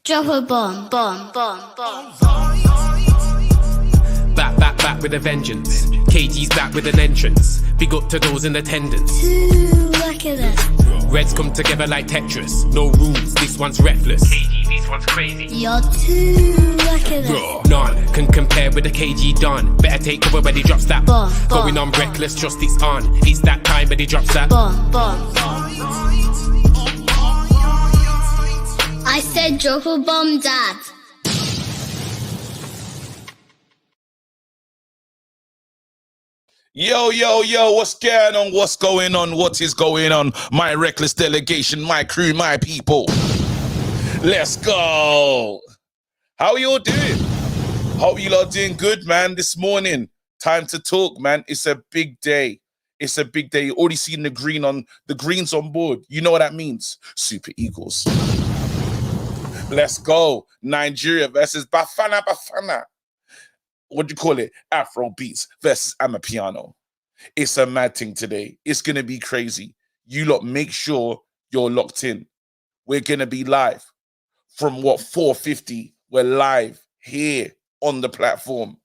Drop a bomb, bomb, bomb, bomb. Back with a vengeance. KG's back with an entrance. Big up to those in attendance. Look at this. Reds come together like Tetris. No rules, this one's reckless. KG, this one's crazy. You're too lucky this. None can compare with the KG Don. Better take cover when he drops that. Bomb, Going bomb, on reckless, trust it's on. It's that time when he drops that. Bomb, bomb. I said drop a bomb, Dad. Yo, what's going on? What's going on? What is going on? My reckless delegation, my crew, my people. Let's go. How are you all doing? Hope you lot doing good, man. This morning, time to talk, man. It's a big day. It's a big day. You already seen the greens on board. You know what that means. Super Eagles. Let's go. Nigeria versus Bafana. What do you call it? Afro beats versus Amapiano. It's a mad thing today. It's going to be crazy. You lot make sure you're locked in. We're going to be live from 4:50. We're live here on the platform.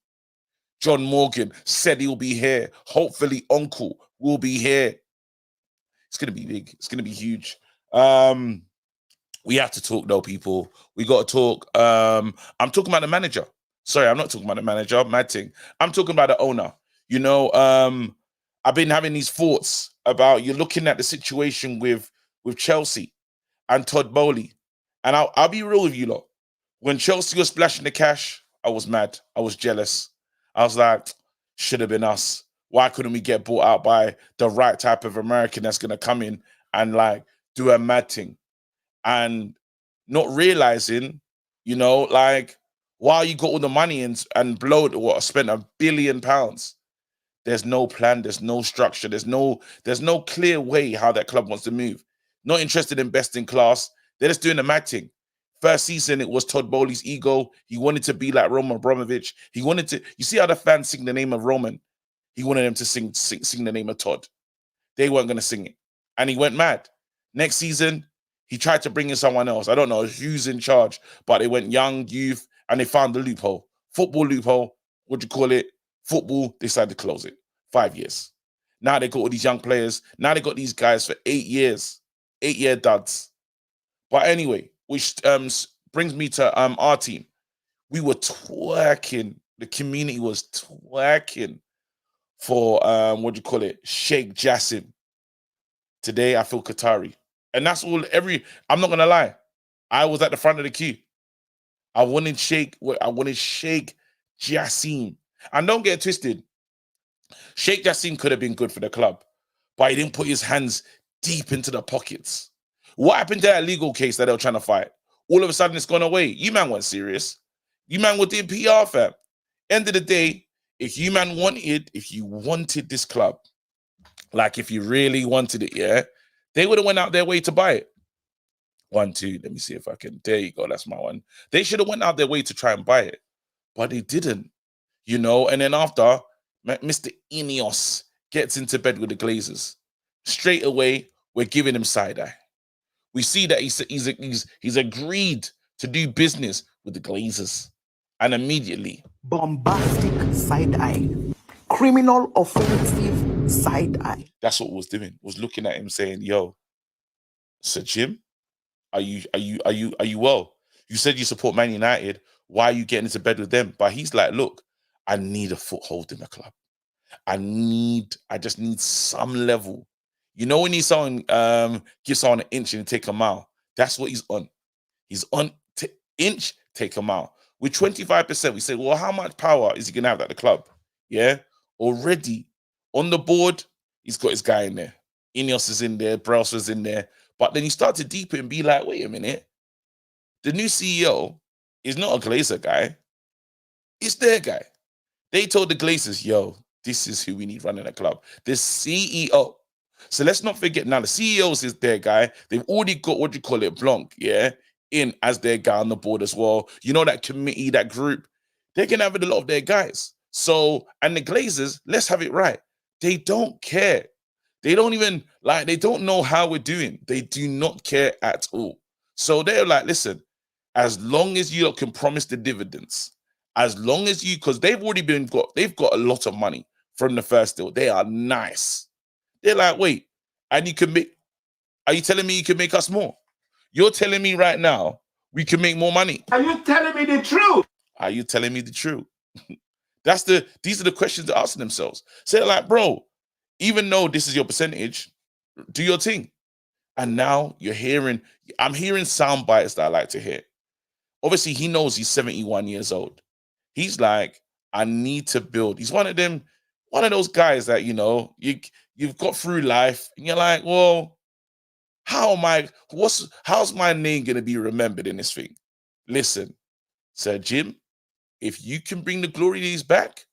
John Morgan said he'll be here. Hopefully Uncle will be here. It's going to be big. It's going to be huge. We have to talk though, people. We got to talk. I'm talking about the manager. Sorry, I'm not talking about the manager, mad thing. I'm talking about the owner. You know, I've been having these thoughts about you're looking at the situation with Chelsea and Todd Bowley. And I'll be real with you lot. When Chelsea was splashing the cash, I was mad. I was jealous. I was like, should have been us. Why couldn't we get bought out by the right type of American that's going to come in and like do a mad thing? And not realizing, you know, like, while you got all the money and spent £1 billion, there's no plan, there's no structure, there's no clear way how that club wants to move. Not interested in best in class. They're just doing a mad thing. First season, it was Todd Bowley's ego. He wanted to be like Roman Abramovich. He wanted to, you see how the fans sing the name of Roman? He wanted them to sing the name of Todd. They weren't going to sing it. And he went mad. Next season, he tried to bring in someone else. I don't know who's in charge, but they went young, youth, and they found the loophole. Football loophole, what do you call it? Football, they decided to close it. 5 years. Now they got all these young players. Now they got these guys for 8 years. 8-year duds. But anyway, which brings me to our team. We were twerking. The community was twerking for, what do you call it? Sheikh Jassim. Today, I feel Qatari. And that's all, I'm not going to lie. I was at the front of the queue. I wanted Sheikh Jassim. And don't get it twisted. Sheikh Jassim could have been good for the club, but he didn't put his hands deep into the pockets. What happened to that legal case that they were trying to fight? All of a sudden, it's gone away. You man weren't serious. You man were doing PR, fam. End of the day, if you wanted this club, like if you really wanted it, yeah, they would have went out their way to buy it. 1, 2, let me see if I can. There you go, that's my one. They should have went out their way to try and buy it, but they didn't, you know. And then after, Mr. Ineos gets into bed with the Glazers. Straight away, we're giving him side eye. We see that he's agreed to do business with the Glazers, and immediately bombastic side eye, criminal offensive side eye. That's what was doing. Was looking at him saying, "Yo, Sir Jim, are you well? You said you support Man United. Why are you getting into bed with them?" But he's like, "Look, I need a foothold in the club. I just need some level. You know, when someone give someone an inch and take a mile, that's what he's on. He's on inch, take a mile. With 25%, we say, well, how much power is he gonna have at the club? Yeah, already on the board, he's got his guy in there. Ineos is in there, Brelsford's in there. But then you start to deep it and be like, wait a minute, the new CEO is not a Glazer guy. It's their guy. They told the Glazers, yo, this is who we need running the club. The CEO. So let's not forget, now the CEOs is their guy. They've already got, what do you call it, Blanc, yeah, in as their guy on the board as well. You know, that committee, that group, they can have it a lot of their guys. So, and the Glazers, let's have it right. They don't care. They don't even, they don't know how we're doing. They do not care at all. So they're like, listen, as long as you can promise the dividends, as long as you, because they've got a lot of money from the first deal. They are nice. They're like, wait, and you can make, are you telling me you can make us more? You're telling me right now we can make more money. Are you telling me the truth? Are you telling me the truth? These are the questions they're asking themselves. So they're like, bro, even though this is your percentage, do your thing. And now I'm hearing sound bites that I like to hear. Obviously, he knows he's 71 years old. He's like, I need to build. He's one of those guys that, you've got through life and you're like, well, how's my name going to be remembered in this thing? Listen, Sir Jim, if you can bring the glory days back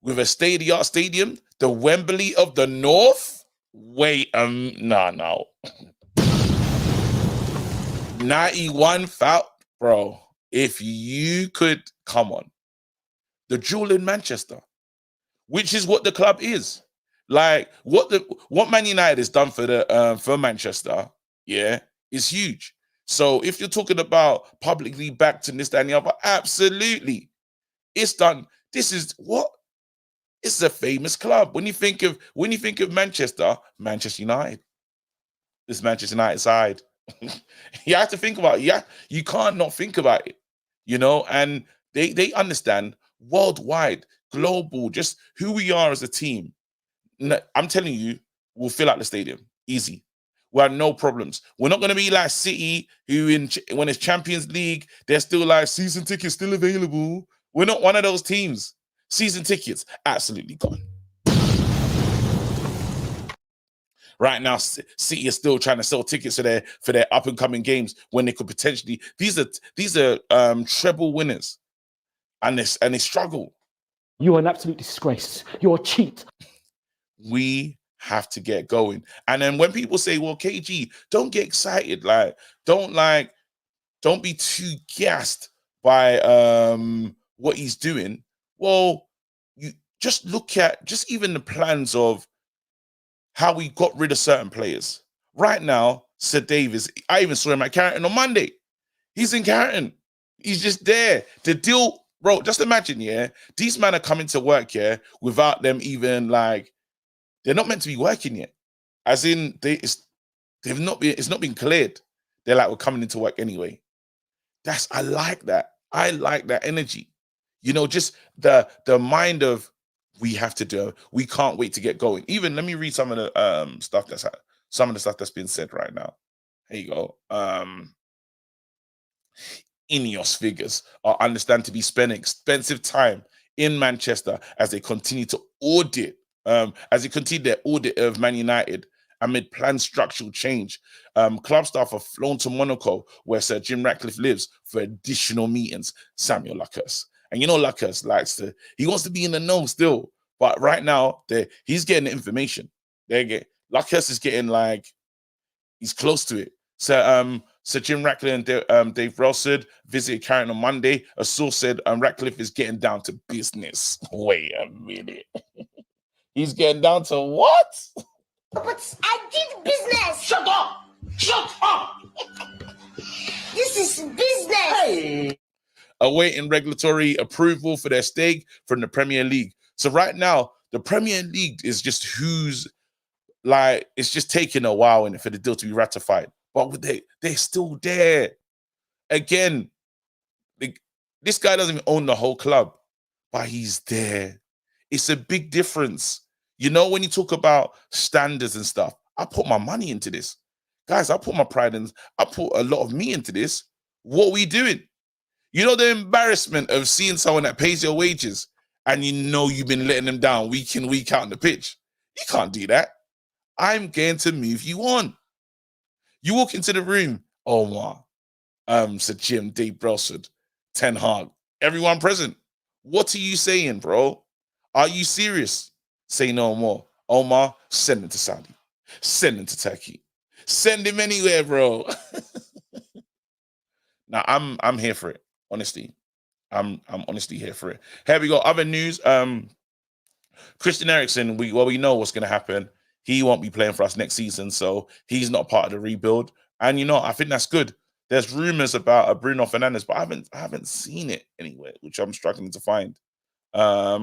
with a state-of-the-art stadium, the Wembley of the North, no. 91 foul, bro. If you could, come on. The jewel in Manchester, which is what the club is. Like what Man United has done for Manchester, yeah, is huge. So if you're talking about publicly backed and this, that, and the other, absolutely. It's done. This is what? It's a famous club. When you think of Manchester United. This Manchester United side. You have to think about it. Yeah, you can't not think about it. And they understand worldwide, global, just who we are as a team. I'm telling you, we'll fill out the stadium. Easy. We have no problems. We're not going to be like City, who when it's Champions League, they're still like, season tickets still available. We're not one of those teams. Season tickets, absolutely gone. Right now, City is still trying to sell tickets for their up and coming games when they could potentially. These are treble winners, and they struggle. You are an absolute disgrace. You're a cheat. We have to get going. And then when people say, "Well, KG, don't get excited. Don't be too gassed by what he's doing." Well, you just look at just even the plans of how we got rid of certain players. Right now, Sir Davis, I even saw him at Carrington on Monday. He's in Carrington. He's just there. The deal, bro, just imagine, yeah, these men are coming to work here without them even they're not meant to be working yet. As in, it's not been cleared. They're like, we're coming into work anyway. I like that. I like that energy. Just the mind of, we have to do it. We can't wait to get going. Even let me read some of the stuff that's been said right now. Here you go. Ineos figures are understand to be spending expensive time in Manchester as they continue to audit, their audit of Man United amid planned structural change. Club staff are flown to Monaco, where Sir Jim Ratcliffe lives, for additional meetings. Samuel Luckhurst. And Luckhurst he wants to be in the know still. But right now, he's getting the information. Luckhurst is getting he's close to it. So Sir Jim Ratcliffe and Dave Relsford visited Carrington on Monday. A source said Ratcliffe is getting down to business. Wait a minute. He's getting down to what? But I did business. Shut up! Shut up! This is business. Hey! Awaiting regulatory approval for their stake from the Premier League. So right now, the Premier League is just it's just taking a while for the deal to be ratified. But they're still there. Again, this guy doesn't even own the whole club, but he's there. It's a big difference. When you talk about standards and stuff, I put my money into this. Guys, I put my pride in, I put a lot of me into this. What are we doing? The embarrassment of seeing someone that pays your wages and you've been letting them down week in, week out on the pitch. You can't do that. I'm going to move you on. You walk into the room, Omar, Sir Jim, Dave Brelsford, Ten Hag, everyone present. What are you saying, bro? Are you serious? Say no more. Omar, send him to Saudi. Send him to Turkey. Send him anywhere, bro. Now, I'm here for it. Honestly, I'm honestly here for it. Here we go. Other news. Christian Eriksen. We know what's going to happen. He won't be playing for us next season, so he's not part of the rebuild. And I think that's good. There's rumors about a Bruno Fernandes, but I haven't seen it anywhere, which I'm struggling to find. All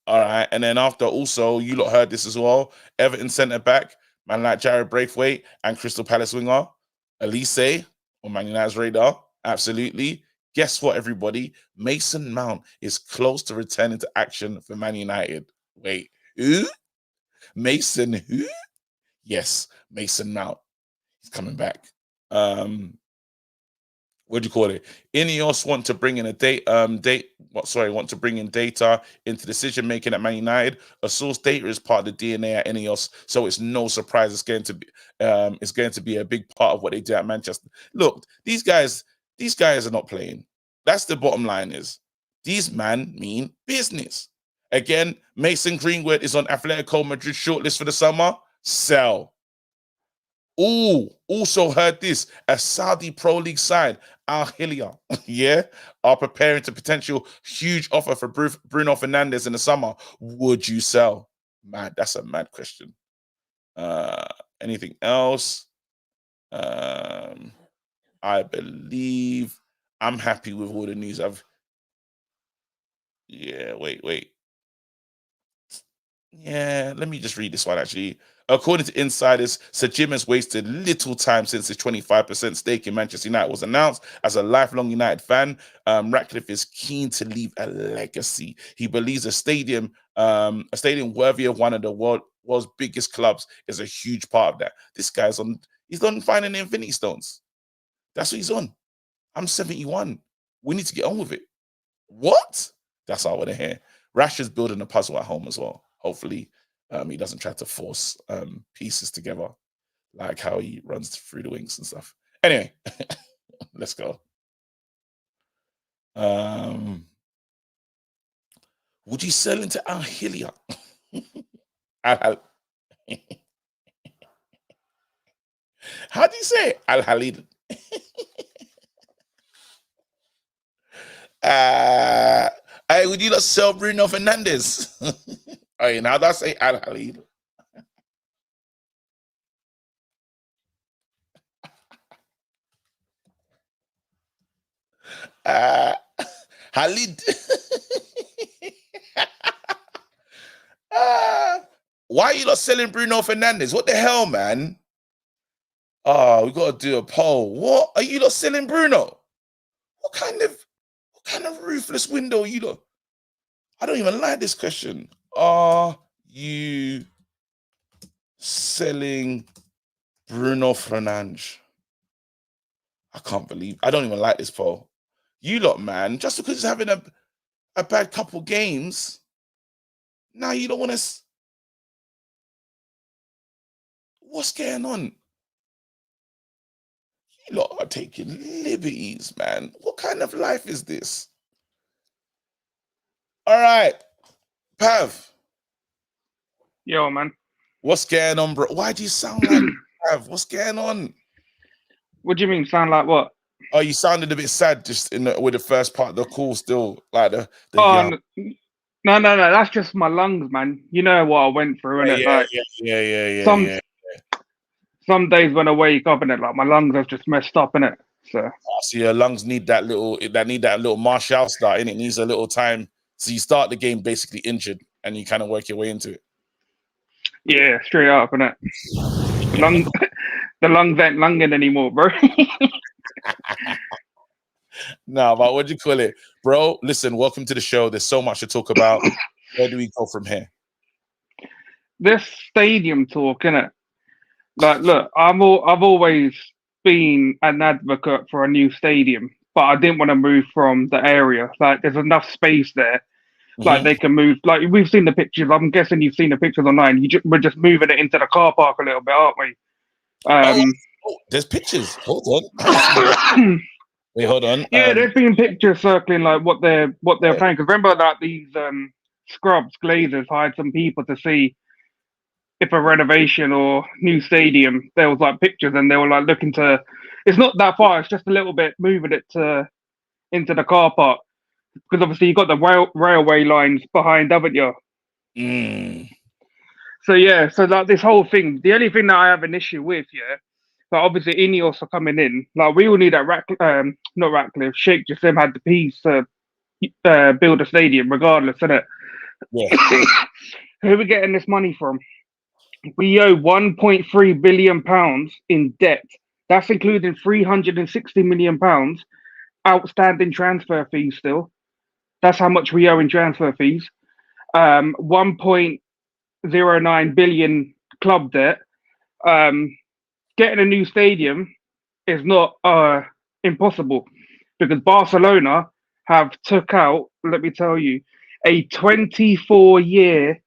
right, and then after also, you lot heard this as well. Everton centre back, man like Jared Braithwaite and Crystal Palace winger, Elise on Man United's radar. Absolutely. Guess what, everybody? Mason Mount is close to returning to action for Man United. Wait, who? Mason who? Yes, Mason Mount. He's coming back. What do you call it? Ineos want to bring in want to bring in data into decision making at Man United. A source data is part of the DNA at Ineos, so it's no surprise it's going to be a big part of what they do at Manchester. Look, these guys are not playing. That's the bottom line. Is these men mean business? Again, Mason Greenwood is on Atletico Madrid shortlist for the summer. Sell. Ooh, also heard this. A Saudi Pro League side, Al Hilal, are preparing to potential huge offer for Bruno Fernandes in the summer. Would you sell? Mad, that's a mad question. Anything else? I believe I'm happy with all the news wait. Yeah, let me just read this one actually. According to insiders, Sir Jim has wasted little time since his 25% stake in Manchester United was announced. As a lifelong United fan, Ratcliffe is keen to leave a legacy. He believes a stadium worthy of one of the world's biggest clubs is a huge part of that. This guy's he's on finding the Infinity Stones. That's what he's on. I'm 71. We need to get on with it. What? That's all I want to hear. Rash is building a puzzle at home as well. Hopefully, he doesn't try to force pieces together like how he runs through the wings and stuff. Anyway, let's go. Would you sell into Al Hilal? How do you say it? Al Halil? Hey, would you not sell Bruno Fernandes? Hey, now that's say Al Halil. Halid. Why are you not selling Bruno Fernandes? What the hell, man? Oh, we gotta do a poll. What are you not selling Bruno? What kind of ruthless window are you lot? I don't even like this question. Are you selling Bruno Fernandes? I can't believe I don't even like this poll. You lot, man, just because he's having a bad couple games, now you don't want to. What's going on? You lot are taking liberties, man. What kind of life is this? All right, Pav. Yo, man. What's going on, bro? Why do you sound like Pav? What's going on? What do you mean? Sound like what? Oh, you sounded a bit sad just with the first part of the call still. Like the no. That's just my lungs, man. You know what I went through, innit? Yeah. Some days when I wake up, innit, like my lungs have just messed up, innit? So your lungs need that little martial start, and it needs a little time. So you start the game basically injured, and you kind of work your way into it. Yeah, straight up, innit? The lungs ain't lunging anymore, bro. No, but what do you call it, bro? Listen, welcome to the show. There's so much to talk about. Where do we go from here? This stadium talk, innit? Like, look, I've always been an advocate for a new stadium, but I didn't want to move from the area. Like, there's enough space there. Like, they can move. Like, we've seen the pictures. I'm guessing you've seen the pictures online. We're just moving it into the car park a little bit, aren't we? There's pictures. Hold on. Wait, hold on. Yeah, there's been pictures circling like what they're planning. Because remember that these scrubs, glazers hired some people to see if a renovation or new stadium. There was like pictures, and they were like looking to. It's not that far. It's just a little bit moving it into the car park, because obviously you got the railway lines behind, haven't you? So yeah, so like this whole thing. The only thing that I have an issue with, But obviously, Ineos are coming in. Like we all knew that not Ratcliffe, Sheikh Jassim had the piece to build a stadium, regardless, innit? Yeah. Who are we getting this money from? We owe 1.3 billion pounds in debt. That's including 360 million pounds outstanding transfer fees still. That's how much we owe in transfer fees. 1.09 billion club debt. Getting a new stadium is not impossible because Barcelona have took out, let me tell you, a 24-year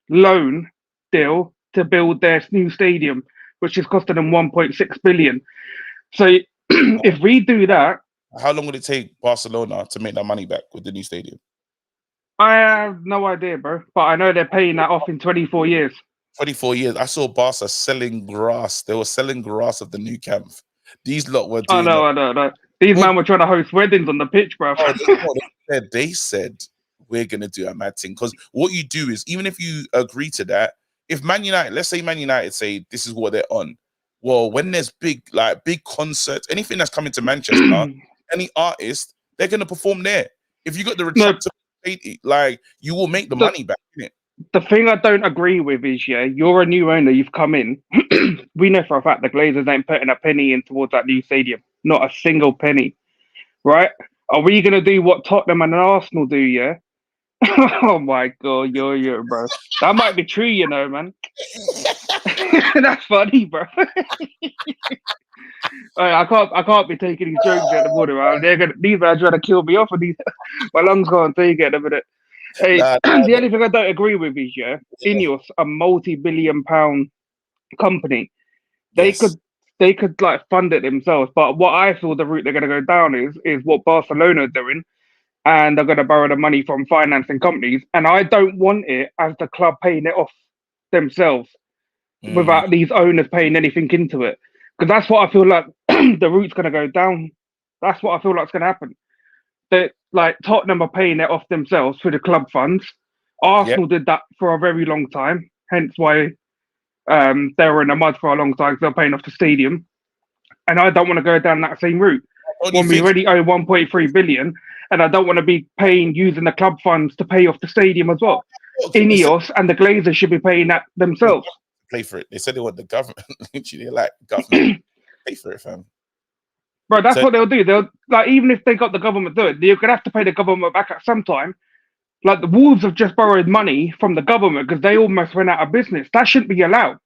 loan deal to build their new stadium, which is costing them 1.6 billion. So if we do that, How long would it take Barcelona to make that money back with the new stadium? I have no idea, bro. But I know they're paying that off in 24 years. 24 years. I saw Barca selling grass. They were selling grass of the new camp. These lot were doing. I know. These men were trying to host weddings on the pitch, bro. They said we're gonna do a mad thing, because what you do is, even if you agree to that, if Man United, let's say Man United say this is what they're on, well, when there's big concerts, anything that's coming to Manchester, any artist, they're gonna perform there. If you got the retractable, like, you will make the money back, innit? The thing I don't agree with is, yeah, you're a new owner, you've come in. We know for a fact the Glazers ain't putting a penny in towards that new stadium. Not a single penny. Right? Are we going to do what Tottenham and Arsenal do, yeah? Oh my God, you're, bro. That might be true, you know, man. That's funny, bro. I can't be taking these jokes at the border, man. These guys trying to kill me off, and my lungs can't take it in a minute. Hey, the only thing I don't agree with is, yeah, Ineos, a multi-billion-pound company, they could like fund it themselves. But what I feel the route they're going to go down is what Barcelona are doing, and they're going to borrow the money from financing companies. And I don't want it as the club paying it off themselves without these owners paying anything into it, because that's what I feel like the route's going to go down. That's what I feel like is going to happen. That, like, Tottenham are paying it off themselves through the club funds. Arsenal did that for a very long time, hence why they were in the mud for a long time, because they're paying off the stadium. And I don't want to go down that same route when we already owe 1.3 billion, and I don't want to be using the club funds to pay off the stadium as well. Ineos and the Glazers should be paying that themselves. Pay for it. They said they want the government. Literally, like, government pay for it, fam. Bro, that's what they'll do. They'll, like, even if they got the government to do it, you're gonna have to pay the government back at some time. Like, the Wolves have just borrowed money from the government because they almost went out of business. That shouldn't be allowed.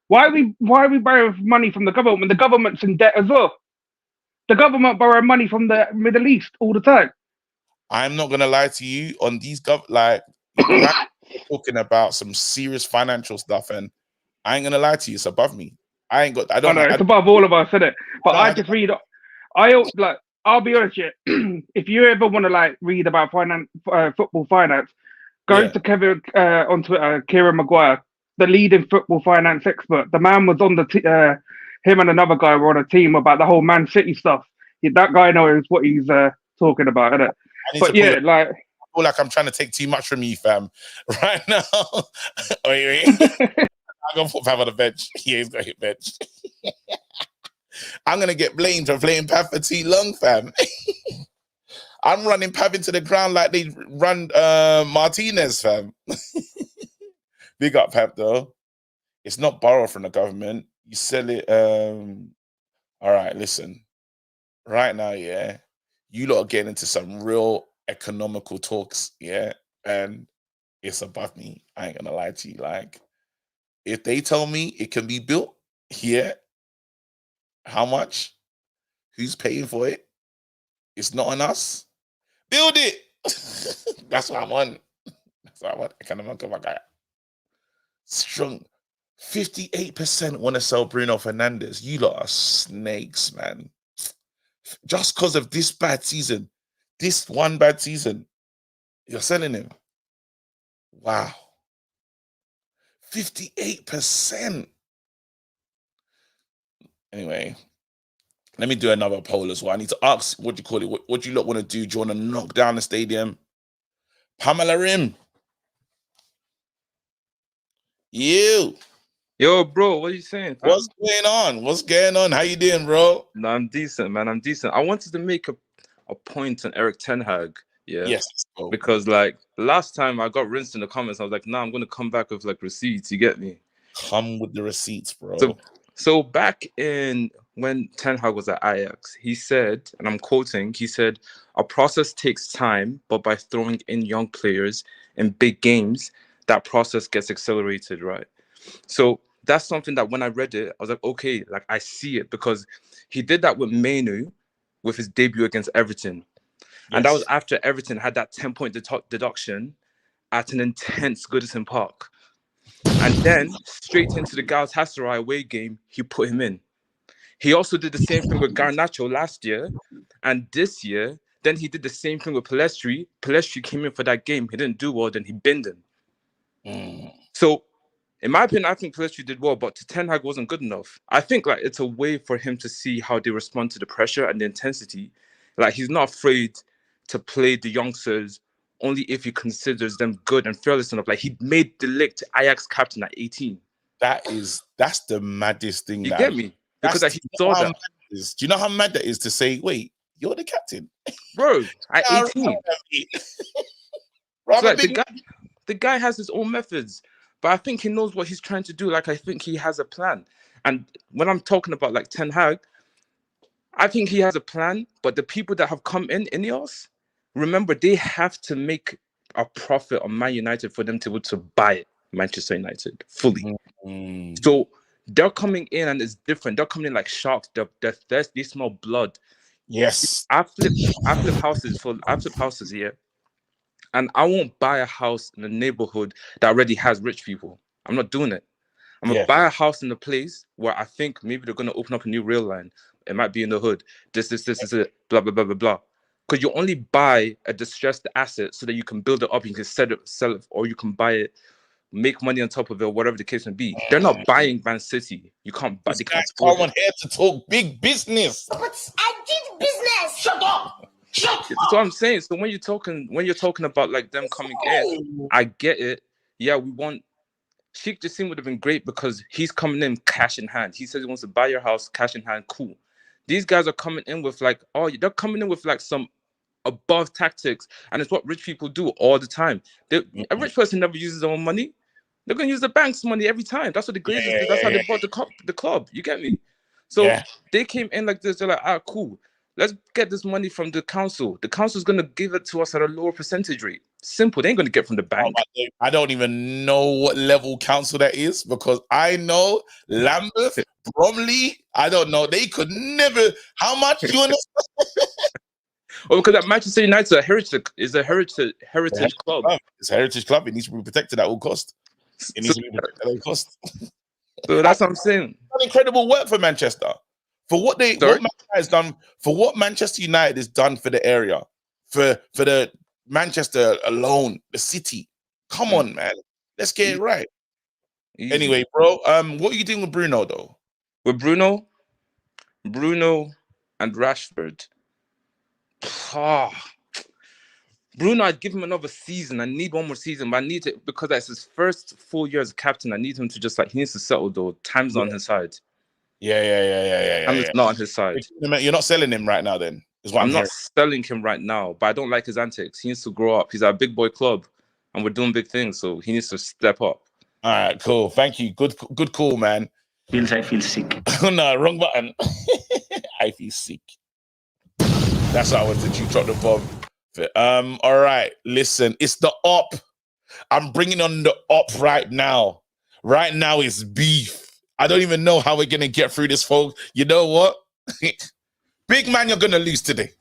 Why are we borrowing money from the government when the government's in debt as well? The government borrow money from the Middle East all the time. I'm not gonna lie to you, on these talking about some serious financial stuff, and I ain't gonna lie to you, it's above me. It's above all of us, isn't it? But I'll be honest, yeah. If you ever want to read about football finance, go to Kevin on Twitter, Kieran Maguire, the leading football finance expert. The man was on him and another guy were on a team about the whole Man City stuff. That guy knows what he's talking about, isn't it? But yeah, I feel like I'm trying to take too much from you, fam. Right now, wait. I'm gonna put Pav on the bench. Yeah, he's got hit bench. I'm gonna get blamed for playing Pav for too long, fam. I'm running Pav into the ground like they run Martinez, fam. Big up, Pav, though. It's not borrowed from the government. You sell it. All right, listen. Right now, yeah, you lot are getting into some real economical talks, yeah, and it's above me. I ain't gonna lie to you. Like, if they tell me it can be built, yeah, how much? Who's paying for it? It's not on us. Build it. That's what I want. That's what I want. Economical, my guy. Strong. 58% want to sell Bruno Fernandes. You lot are snakes, man. Just because of this bad season, this one bad season, you're selling him. Wow. 58%. Anyway, let me do another poll as well. I need to ask, what do you call it? What do you lot want to do? Do you want to knock down the stadium? Pamela Rim. You. Yo, bro, what are you saying, fam? What's going on? What's going on? How you doing, bro? No, I'm decent, man. I'm decent. I wanted to make a point on Eric Ten Hag, yeah, Yes, bro. because like last time I got rinsed in the comments, I was like, nah, I'm gonna come back with like receipts. You get me? Come with the receipts, bro. So back in when Ten Hag was at Ajax, he said, and I'm quoting, he said, "A process takes time, but by throwing in young players in big games, that process gets accelerated, right?" So that's something that when I read it, I was like, okay, like I see it, because he did that with Mainu with his debut against Everton. And that was after Everton had that 10-point deduction at an intense Goodison Park. And then straight into the Galatasaray away game, he put him in. He also did the same thing with Garnacho last year. And this year, then he did the same thing with Pellistri. Pellistri came in for that game. He didn't do well, then he binned him. So in my opinion, I think Pellistri did well, but Ten Hag wasn't good enough. I think like it's a way for him to see how they respond to the pressure and the intensity. Like he's not afraid to play the youngsters only if he considers them good and fearless enough. Like he made De Ligt Ajax captain at 18. That's the maddest thing. You get me? Because like, he saw that. Do you know how mad that is to say, wait, you're the captain? Bro, at 18. So, like, the guy has his own methods. But I think he knows what he's trying to do. Like, I think he has a plan. And when I'm talking about, like, Ten Hag, I think he has a plan. But the people that have come in, Ineos, remember, they have to make a profit on Man United for them to be able to buy Manchester United fully. So they're coming in and it's different. They're coming in like sharks. They're thirsty. They smell blood. Yes. I flip houses here. And I won't buy a house in a neighborhood that already has rich people. I'm not doing it. I'm going to buy a house in a place where I think maybe they're going to open up a new rail line. It might be in the hood. This is it. Blah, blah, blah, blah, blah. Because you only buy a distressed asset so that you can build it up. You can sell it, or you can buy it, make money on top of it, whatever the case may be. They're not buying Man City. You can't buy. They can't afford someone here to talk big business. But I did business. Shut up. That's what I'm saying. So when you're talking about like them coming in, I get it. Yeah, we want Sheikh Jassim would have been great because he's coming in cash in hand. He says he wants to buy your house, cash in hand. Cool. These guys are coming in with like, they're coming in with like some above tactics, and it's what rich people do all the time. A rich person never uses their own money. They're gonna use the bank's money every time. That's what the Glazers did. That's how they bought the club. You get me? So they came in like this. They're like, cool. Let's get this money from the council. The council's going to give it to us at a lower percentage rate. Simple. They ain't going to get from the bank. I don't even know what level council that is because I know Lambeth, Bromley, I don't know. They could never. How much you want to? Well, because at Manchester United is a heritage club. It's a heritage club. It needs to be protected at all costs. It needs to be protected at all costs. So that's what I'm saying. Incredible work for Manchester. For what Manchester United has done for the area, for the Manchester alone, the city. Come on, man. Let's get it right. Easy. Anyway, bro, what are you doing with Bruno though? With Bruno and Rashford. Bruno, I'd give him another season. I need one more season, but I need it because that's his first full year as a captain. I need him to just he needs to settle though. Time's on his side. Yeah. I'm not on his side. You're not selling him right now, then? I'm not selling him right now, but I don't like his antics. He needs to grow up. He's at a big boy club, and we're doing big things, so he needs to step up. All right, cool. Thank you. Good call, man. I feel sick. No, wrong button. I feel sick. That's how I wanted to drop the bomb. All right, listen. It's the op. I'm bringing on the op right now. Right now, it's beef. I don't even know how we're going to get through this, folks. You know what? Big man, you're going to lose today.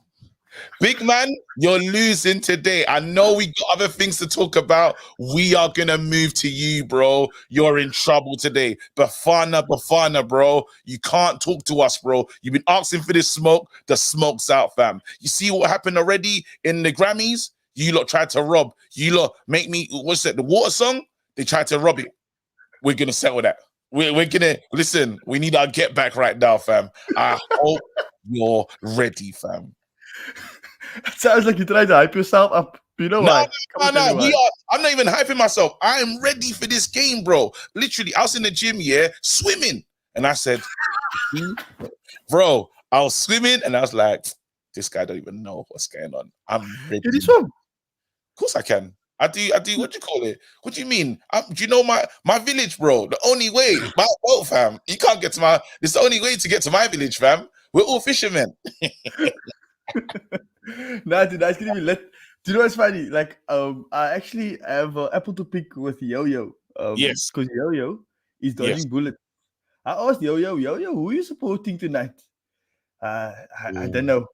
Big man, you're losing today. I know we got other things to talk about. We are going to move to you, bro. You're in trouble today. Bafana, bro. You can't talk to us, bro. You've been asking for this smoke. The smoke's out, fam. You see what happened already in the Grammys? You lot tried to rob. You lot make me, what's that, the water song? They tried to rob it. We're going to settle that. We're gonna listen. We need our get back right now, fam. I hope you're ready, fam. It sounds like you tried to hype yourself up. You know why? No. I'm not even hyping myself. I am ready for this game, bro. Literally, I was in the gym, swimming. And I said, bro, I was swimming and I was like, this guy don't even know what's going on. I'm ready. Can you swim? Of course I can. I do. What do you call it? What do you mean? Do you know my village, bro? The only way, my boat, fam. You can't get to my. It's the only way to get to my village, fam. We're all fishermen. Nah, dude, that's gonna be lit. Do you know what's funny? Like, I actually have apple to pick with Yo-Yo. Yes. Because Yo-Yo is dodging bullets. I asked Yo-Yo, who are you supporting tonight? I don't know.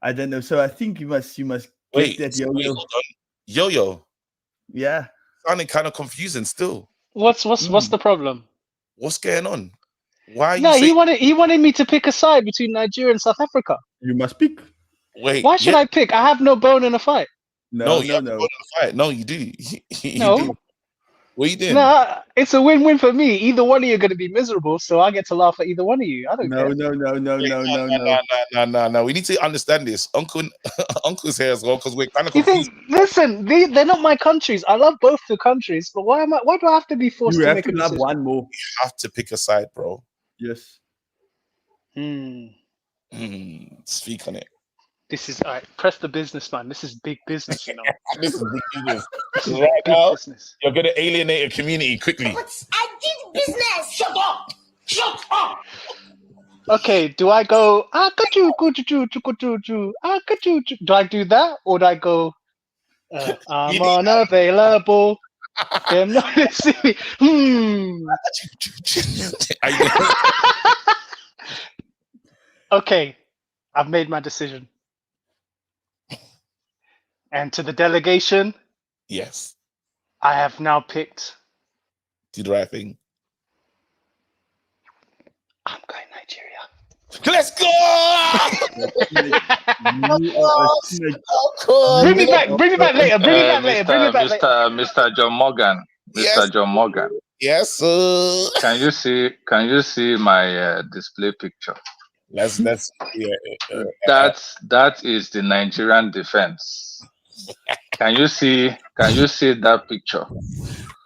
I don't know. So I think you must Wait, get that Yo-Yo. hold on. Yo-Yo. Yeah. Sounding kind of confusing still. What's the problem? What's going on? Why are you No, saying... he wanted me to pick a side between Nigeria and South Africa. You must pick. Wait. Why should I pick? I have no bone in a fight. No, you have to go to the fight. No, you do. You No. do. What are you doing? No, it's a win-win for me. Either one of you are going to be miserable, so I get to laugh at either one of you. I don't care. No. We need to understand this. Uncle's here as well because we're kind of You confused. think? Listen, they're not my countries. I love both the countries, but why do I have to be forced You to have make to a love decision? one more. You have to pick a side, bro. Yes. Speak on it. This is all right. Press the businessman. This is big business, you know. This is big business. This is Right big now, business. you're going to alienate a community quickly. I did business. Shut up! Shut up! Okay, do I go? Do I do that, or do I go? I'm unavailable. Them not see me. Okay, I've made my decision. And to the delegation, Yes. I have now picked. Do the right thing. I'm going Nigeria. Let's go! Bring me back later. Mr. John Morgan. Yes. John Morgan. Yes, sir. Can you see my display picture? Let's That is the Nigerian defense. Can you see that picture?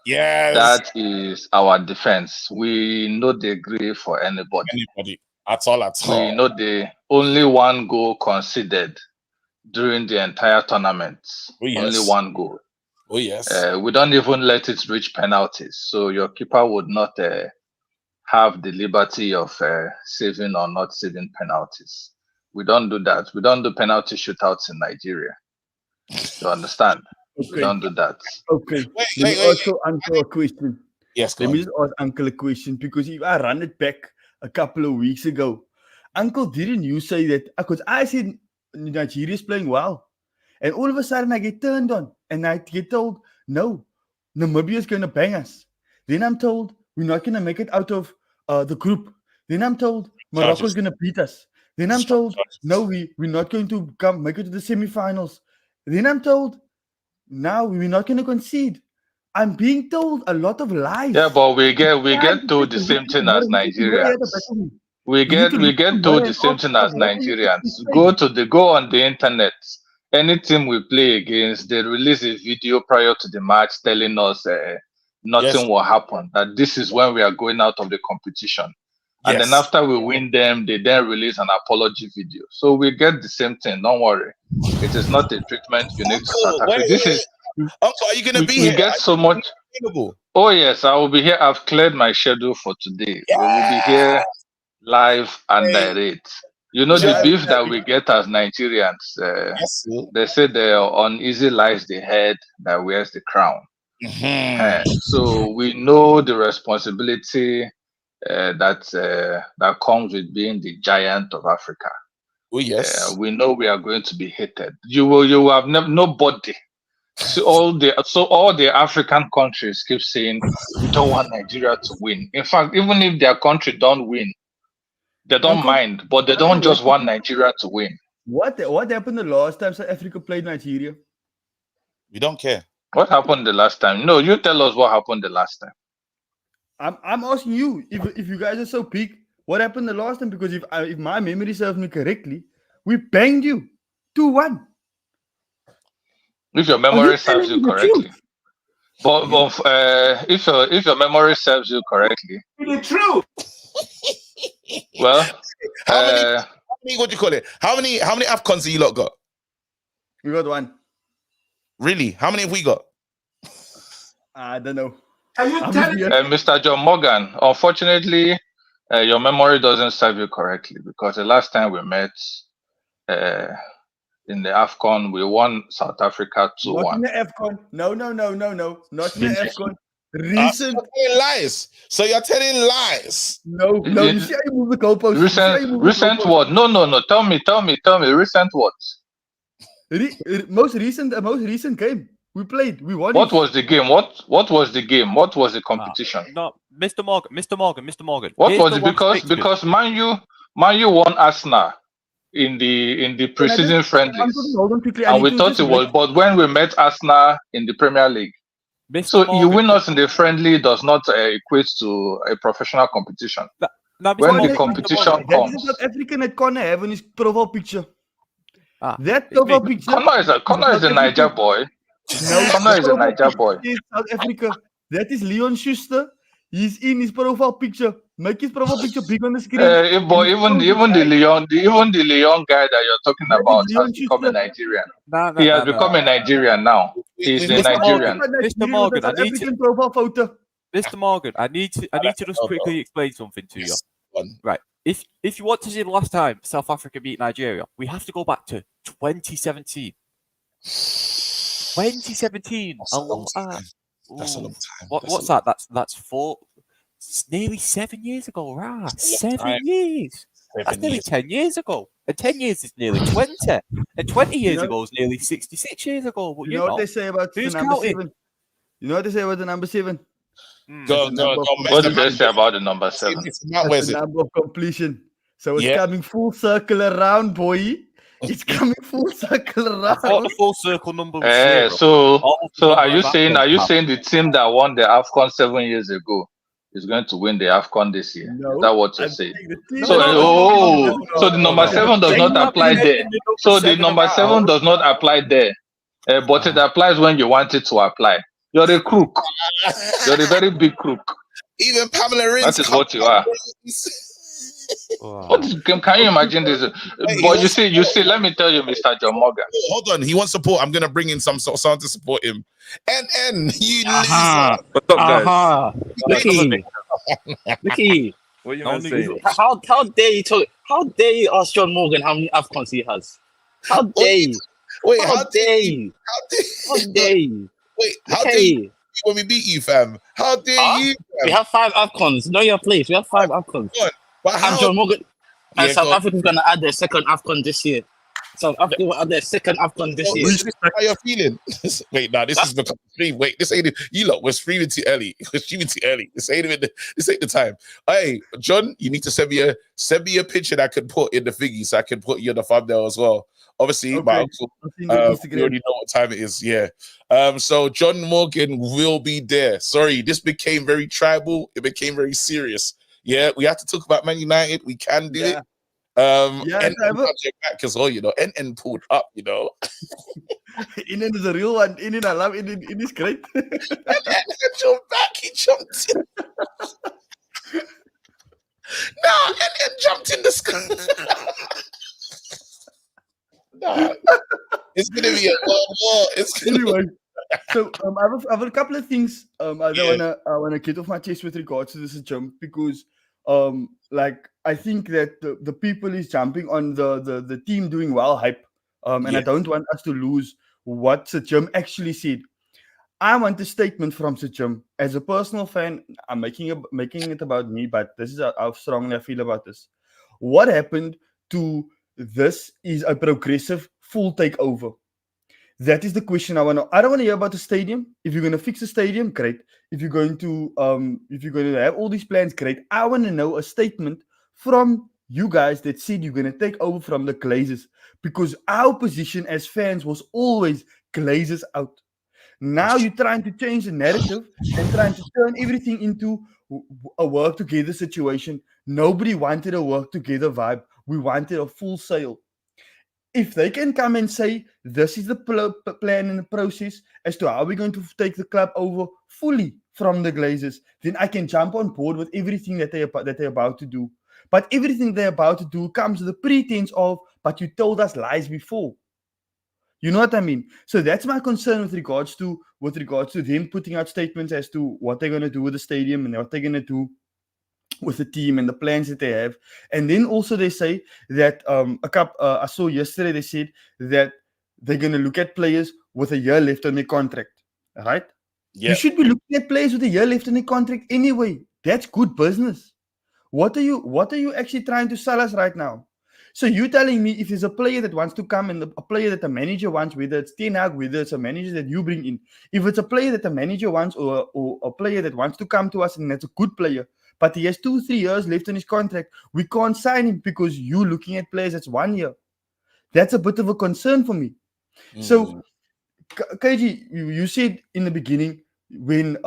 Yes. That is our defense. We know they agree for anybody. At all. We know the only one goal conceded during the entire tournament. Oh, yes. Only one goal. Oh, yes. We don't even let it reach penalties. So your keeper would not have the liberty of saving or not saving penalties. We don't do that. We don't do penalty shootouts in Nigeria. You understand? Okay. We don't do that. Okay. Wait. Let me also answer a question. Yes, Let me just ask Uncle a question, because if I run it back a couple of weeks ago, Uncle, didn't you say that? Because I said Nigeria is playing well, and all of a sudden I get turned on and I get told, no, Namibia is going to bang us. Then I'm told we're not going to make it out of the group. Then I'm told Morocco is going to beat us. Then I'm told, no, we're not going to make it to the semifinals. Then I'm told, now we're not going to concede. I'm being told a lot of lies. Yeah, but we get told the same thing as Nigerians. We get told the same thing as Nigerians. Go on the internet. Any team we play against, they release a video prior to the match telling us nothing will happen. That this is when we are going out of the competition. And then after we win them, they then release an apology video. So we get the same thing. Don't worry. It is not a treatment unique to South Africa. This is. Uncle, are you going to be here? We get so much. Oh, yes, I will be here. I've cleared my schedule for today. We will be here live and direct. You know, the beef that we get as Nigerians, they say the uneasy lies the head that wears the crown. So we know the responsibility that comes with being the giant of Africa. Oh, yes. We know we are going to be hated. You will have nobody. So all the African countries keep saying we don't want Nigeria to win. In fact, even if their country don't win, they don't mind, but they don't just want Nigeria to win. What happened the last time South Africa played Nigeria? We don't care. What happened the last time? No, you tell us what happened the last time. I'm asking you, if you guys are so big, what happened the last time? Because if my memory serves me correctly, we banged you 2-1. If your memory serves you correctly. But if your memory serves you correctly, The truth. well, How many what do you call it? How many AFCONs have you lot got? We got one. Really? How many have we got? I don't know. Are you telling me? Mr. John Morgan, unfortunately, your memory doesn't serve you correctly because the last time we met in the AFCON, we won South Africa Not in 2-1. the AFCON. No. Not in the AFCON. So Recent. you're telling lies. So you're telling lies. No. You see how you move the goalpost. Recent what? No. Tell me. Recent what? Most recent game we played. We won. What was the game? What was the game? What was the competition? No, Mr. Morgan. What Here's was the it? one Because Man U won Arsenal in the preseason friendlies, Hold on quickly. and we thought it was. But when we met Arsenal in the Premier League, Mr. so Morgan, you win us in the friendly does not equate to a professional competition. Now, When Mr. the Morgan, competition That comes, is South African that Connor have in his profile picture. That it's profile me. picture. Connor is a Niger boy. No, Connor is a Niger boy. is South Africa. That is Leon Schuster. He's in his profile picture. Make his profile picture big on the screen. But even the Leon guy that you're talking That is about Leon has become a Schuster. Nigerian. No, He has become a Nigerian now. He's a Mr. Nigerian. Mr. Morgan, I South need to, African profile photo. Mr. Morgan, I need to just quickly explain something to you. One. Right. If you want to see the last time South Africa beat Nigeria, we have to go back to 2017. 2017. That's a long time. That's a long time. What's that? That's it's nearly 7 years ago, right? 7 years. That's nearly 10 years ago. And 10 years is nearly 20. And 20 years ago is nearly 66 years ago. But You know what they say about the who's number counting? 7? You know what they say about the number 7? Go. What did they say about the number 7? That's the number of completion. So it's Yeah. coming full circle around, boy. It's coming full circle I thought around. the full circle number was 0. So are you Number of saying the team that won the AFCON 7 years ago is going to win the AFCON this year? No, Is that what you're I'm saying? saying the team So that- so the number 7 does not apply there. So the number 7 does not apply there. But it applies when you want it to apply. You're a crook. You're a very big crook. Even Pamela Rins. That is what you are. Can you imagine this? But you see, let me tell you, Mr. John Morgan. Hold on, he wants support. I'm gonna bring in some someone to support him. And you What's up, guys? Looky. What you man saying? How dare you talk? How dare you ask John Morgan how many AFCONs he has? How dare you? Wait, How dare you? How dare you? Wait, how dare you when we beat you, fam? How dare you? We have 5 AFCONs. Know your place. We have 5 AFCONs. But And John Morgan and Yeah, South go on. Africa's gonna add their second AFCON this year. South Africa will add their second AFCON this year. How you feeling? Wait, nah, this is becoming stream. Wait, this ain't it. You lot, we're streaming too early. We're streaming too early. This ain't the time. Hey, John, you need to send me a picture that I can put in the thingy so I can put you on the thumbnail as well. Obviously, my uncle, we already know what time it is. Yeah. So John Morgan will be there. Sorry, this became very tribal. It became very serious. Yeah, we have to talk about Man United. We can do it. And back as well, you know, and pulled up, you know. Inan is a real one. Inan, I love Inan. Inan is great. and jumped back. He jumped in. and jumped in the sky. It's gonna be a war. Anyway, so I have a couple of things I wanna get off my chest with regards to this jump, because like I think that the people is jumping on the team doing well hype, and I don't want us to lose what Sir Jim actually said. I want a statement from Sir Jim. As a personal fan, I'm making it about me, but this is how strongly I feel about this. What happened to this is a progressive full takeover. That is the question I want to. I don't want to hear about the stadium. If you're going to fix the stadium, great. If you're going to have all these plans, great. I want to know a statement from you guys that said you're going to take over from the Glazers, because our position as fans was always Glazers out. Now you're trying to change the narrative and trying to turn everything into a work together situation. Nobody wanted a work together vibe. We wanted a full sale. if they can come and say, this is the plan and the process as to how we're going to take the club over fully from the Glazers, then I can jump on board with everything that they're about to do. But everything they're about to do comes with the pretense of, but you told us lies before. You know what I mean? So that's my concern with regards to them putting out statements as to what they're going to do with the stadium and what they're going to do with the team and the plans that they have. And then also they say that I saw yesterday they said that they're going to look at players with a year left on their contract. Right? Yeah. You should be looking at players with a year left on their contract anyway. That's good business. What are you actually trying to sell us right now? So you telling me if there's a player that wants to come and a player that the manager wants, whether it's Ten Hag, whether it's a manager that you bring in, if it's a player that the manager wants or a player that wants to come to us and that's a good player, but he has 2-3 years left on his contract, we can't sign him because you're looking at players that's 1 year. That's a bit of a concern for me. So, KG, you said in the beginning when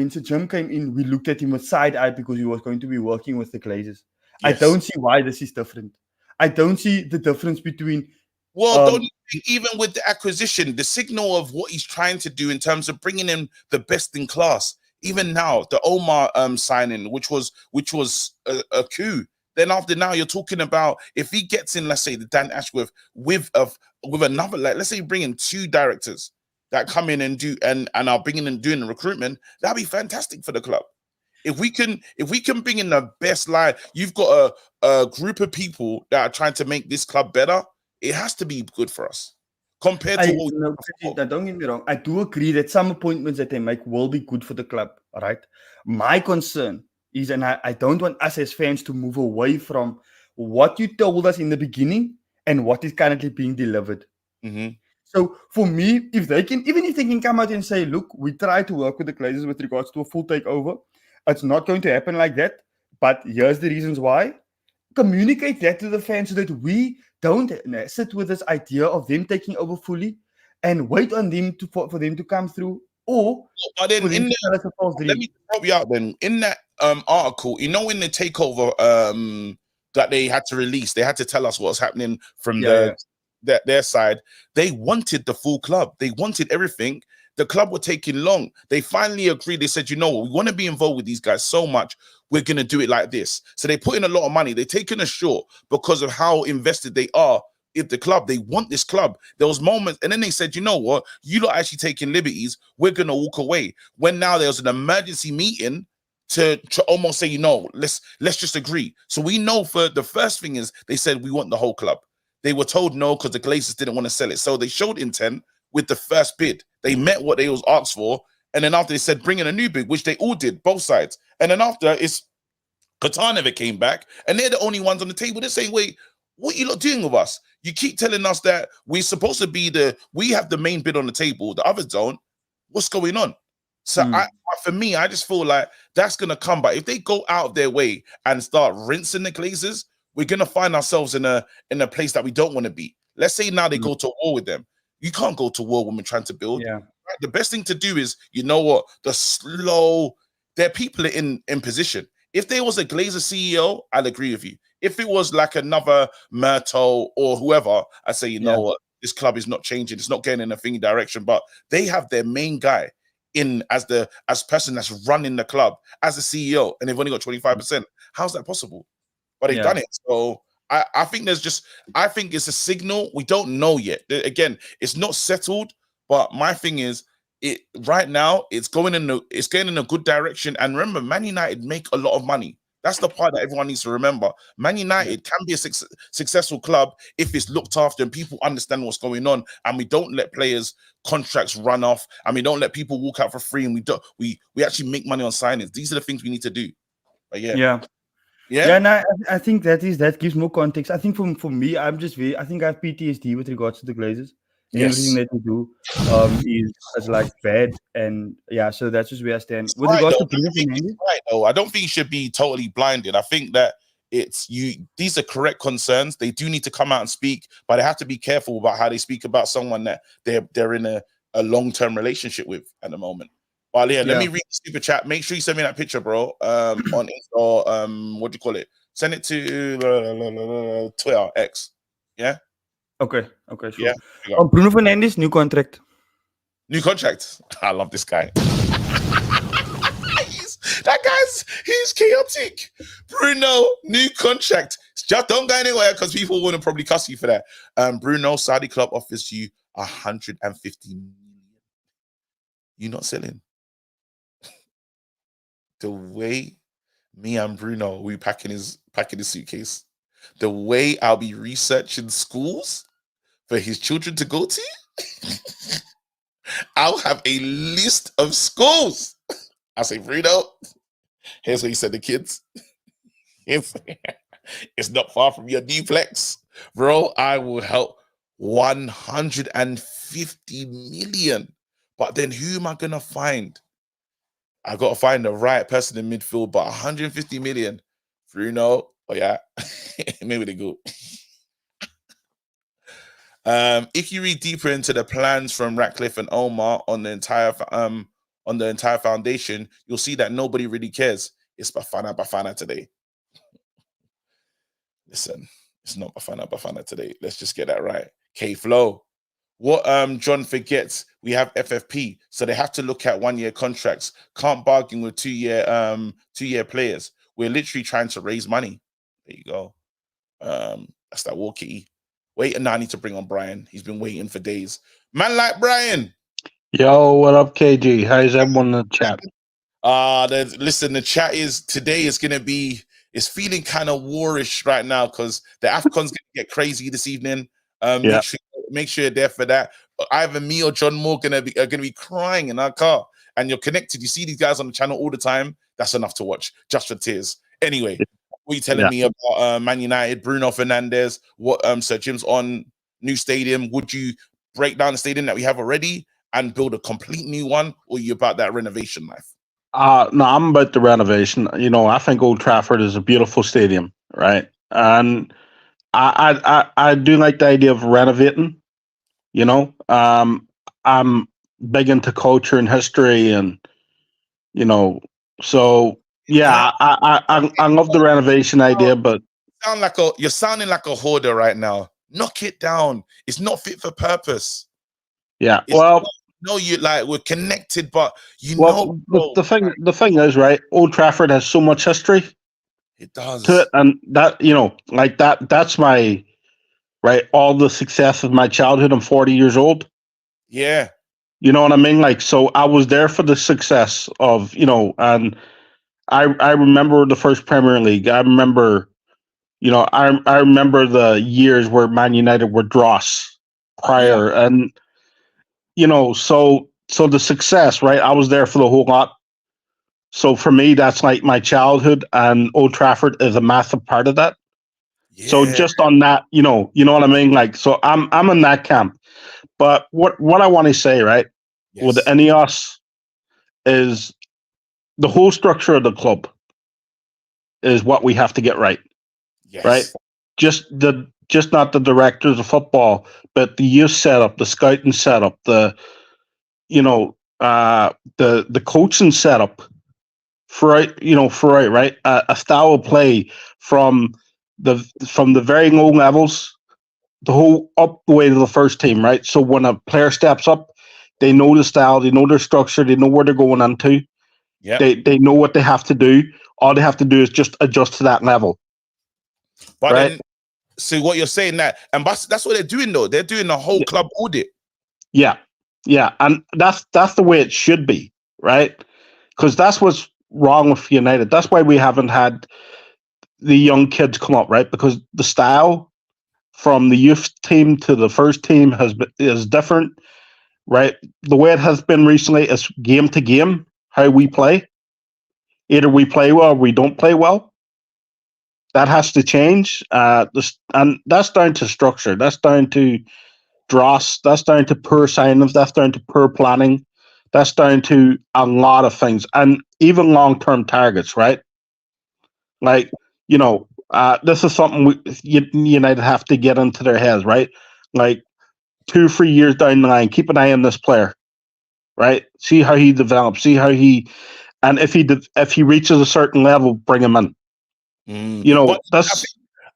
Sir Jim came in, we looked at him with side eye because he was going to be working with the Glazers. Yes. I don't see why this is different. I don't see the difference between. Well, don't you think even with the acquisition, the signal of what he's trying to do in terms of bringing in the best in class, even now the Omar signing, which was a coup. Then after now, you're talking about if he gets in, let's say the Dan Ashworth with another, like let's say you bring in 2 directors that come in and do and are bringing and doing the recruitment, that'd be fantastic for the club. If we can bring in the best line, you've got a group of people that are trying to make this club better. It has to be good for us compared to what. Don't get me wrong. I do agree that some appointments that they make will be good for the club. Right. My concern is, and I don't want us as fans to move away from what you told us in the beginning and what is currently being delivered. So for me, if they can come out and say, look, we try to work with the Glazers with regards to a full takeover. It's not going to happen like that, but here's the reasons why. Communicate that to the fans so that we don't sit with this idea of them taking over fully and wait on them for them to come through. Or but then let me help you out then. In that article, you know, in the takeover that they had to release, they had to tell us what's happening from their side. They wanted the full club. They wanted everything. The club were taking long. They finally agreed. They said, you know what, we want to be involved with these guys so much, we're going to do it like this. So they put in a lot of money. They're taking a short because of how invested they are in the club. They want this club. There was moments, and then they said, you know what, you're not actually taking liberties. We're going to walk away. When now there's an emergency meeting to almost say, you know, let's just agree. So we know for the first thing is they said, we want the whole club. They were told no because the Glazers didn't want to sell it. So they showed intent with the first bid. They met what they was asked for, and then after they said bring in a new bid, which they all did, both sides. And then after Qatar never came back, and they're the only ones on the table. They're saying, wait, what are you lot doing with us? You keep telling us that we're supposed to be we have the main bid on the table, the others don't. What's going on? So for me, I just feel like that's gonna come. But if they go out of their way and start rinsing the Glazers, we're gonna find ourselves in a place that we don't want to be. Let's say now they go to war with them. You can't go to war when we're trying to build. Yeah. Right? The best thing to do is, you know what, there are people in position. If there was a Glazer CEO, I'll agree with you. If it was like another Myrtle or whoever, I'd say, you know what, this club is not changing. It's not getting in a thingy direction. But they have their main guy as person that's running the club as a CEO, and they've only got 25%. How's that possible? But they've done it. So I think I think it's a signal. We don't know yet. Again, it's not settled. But my thing is, right now it's getting in a good direction. And remember, Man United make a lot of money. That's the part that everyone needs to remember. Man United can be a successful club if it's looked after and people understand what's going on, and we don't let players' contracts run off, and we don't let people walk out for free, and we actually make money on signings. These are the things we need to do. But and I think that gives more context. I think for me, I think I have PTSD with regards to the Glazers. Everything that we do is like bad, and so that's just where I stand. With regards to I don't think you should be totally blinded. I think that these are correct concerns. They do need to come out and speak, but they have to be careful about how they speak about someone that they're in a long-term relationship with at the moment. Well, let me read the super chat. Make sure you send me that picture, bro. On Insta, what do you call it? Send it to Twitter, X. Yeah. Okay, sure. Yeah. Bruno Fernandes, new contract. New contract. I love this guy. He's chaotic. Bruno, new contract. Just don't go anywhere because people want to probably cuss you for that. Bruno, Saudi club offers you 150 million. You're not selling. The way me and Bruno we packing his suitcase, the way I'll be researching schools for his children to go to, I'll have a list of schools. I say, Bruno, here's what you said to kids. It's not far from your duplex. Bro, I will help 150 million. But then who am I going to find? I got to find the right person in midfield, but 150 million. Bruno, oh yeah, maybe they go. If you read deeper into the plans from Ratcliffe and Omar on the entire foundation, you'll see that nobody really cares. It's Bafana today. Listen, it's not Bafana today. Let's just get that right. K-Flow. What John forgets, we have FFP, so they have to look at 1-year contracts. Can't bargain with 2-year players. We're literally trying to raise money. There you go. That's that walkie. Wait, and now I need to bring on Brian. He's been waiting for days. Man like Brian. Yo, what up, KG? How's everyone in the chat? Listen, the chat today is gonna be, it's feeling kind of warish right now because the AFCON's gonna get crazy this evening. Make sure you're there for that. Either me or John Moore are gonna be crying in our car, and you're connected. You see these guys on the channel all the time. That's enough to watch, just for tears. Anyway, what are you telling me about Man United, Bruno Fernandes? What Sir Jim's on new stadium? Would you break down the stadium that we have already and build a complete new one, or are you about that renovation life? No, I'm about the renovation. You know, I think Old Trafford is a beautiful stadium, right? And I do like the idea of renovating. You know, I'm big into culture and history, and you know, so yeah, I love the renovation idea. But you're sounding like a hoarder right now. Knock it down. It's not fit for purpose. Yeah, we're connected, but the thing is, right? Old Trafford has so much history. It does. To it, and that, you know, like that's my right. All the success of my childhood. I'm 40 years old. Yeah. You know what I mean? Like, so I was there for the success of, you know, and I remember the first Premier League. I remember, you know, I remember the years where Man United were dross prior, and you know, so the success, right? I was there for the whole lot. So for me, that's like my childhood, and Old Trafford is a massive part of that. Yeah. So just on that, you know what I mean? Like, so I'm in that camp. But what I want to say, right, with Ineos is the whole structure of the club is what we have to get right. Yes. Right? Just not the directors of football, but the youth setup, the scouting setup, the coaching setup right? A style of play from the very low levels, the whole up the way to the first team, right? So when a player steps up, they know the style, they know their structure, they know where they're going into. Yeah. They know what they have to do. All they have to do is just adjust to that level. But right? Then, so what you're saying and that's what they're doing though. They're doing the whole club audit. Yeah. Yeah. And that's the way it should be, right? Because that's what's wrong with United. That's why we haven't had the young kids come up, right? Because the style from the youth team to the first team is different, right? The way it has been recently is game to game, how we play. Either we play well or we don't play well. That has to change. And that's down to structure. That's down to dross. That's down to poor signings. That's down to poor planning. That's down to a lot of things, and even long-term targets, right? Like, you know, this is something United have to get into their heads, right? Like 2-3 years down the line, keep an eye on this player, right? See how he develops. See how and if he reaches a certain level, bring him in. You know,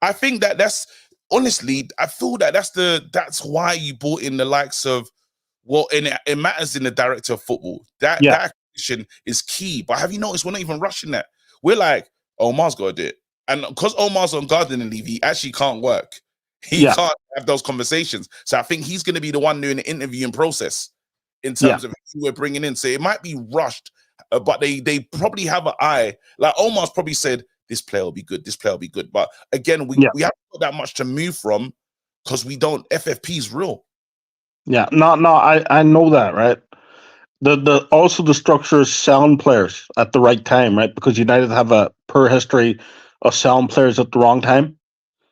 I think that's honestly, I feel that that's why you brought in the likes of and it matters in the director of football. That acquisition is key. But have you noticed we're not even rushing that? We're like, Omar's got to do it. And because Omar's on gardening leave, he actually can't work. He can't have those conversations. So I think he's going to be the one doing the interviewing process in terms of who we're bringing in. So it might be rushed, but they probably have an eye. Like Omar's probably said, this player will be good. This player will be good. But again, we haven't got that much to move from because we don't. FFP is real. Yeah, no, I know that, right? The also the structure is selling players at the right time, right? Because United have a poor history of selling players at the wrong time.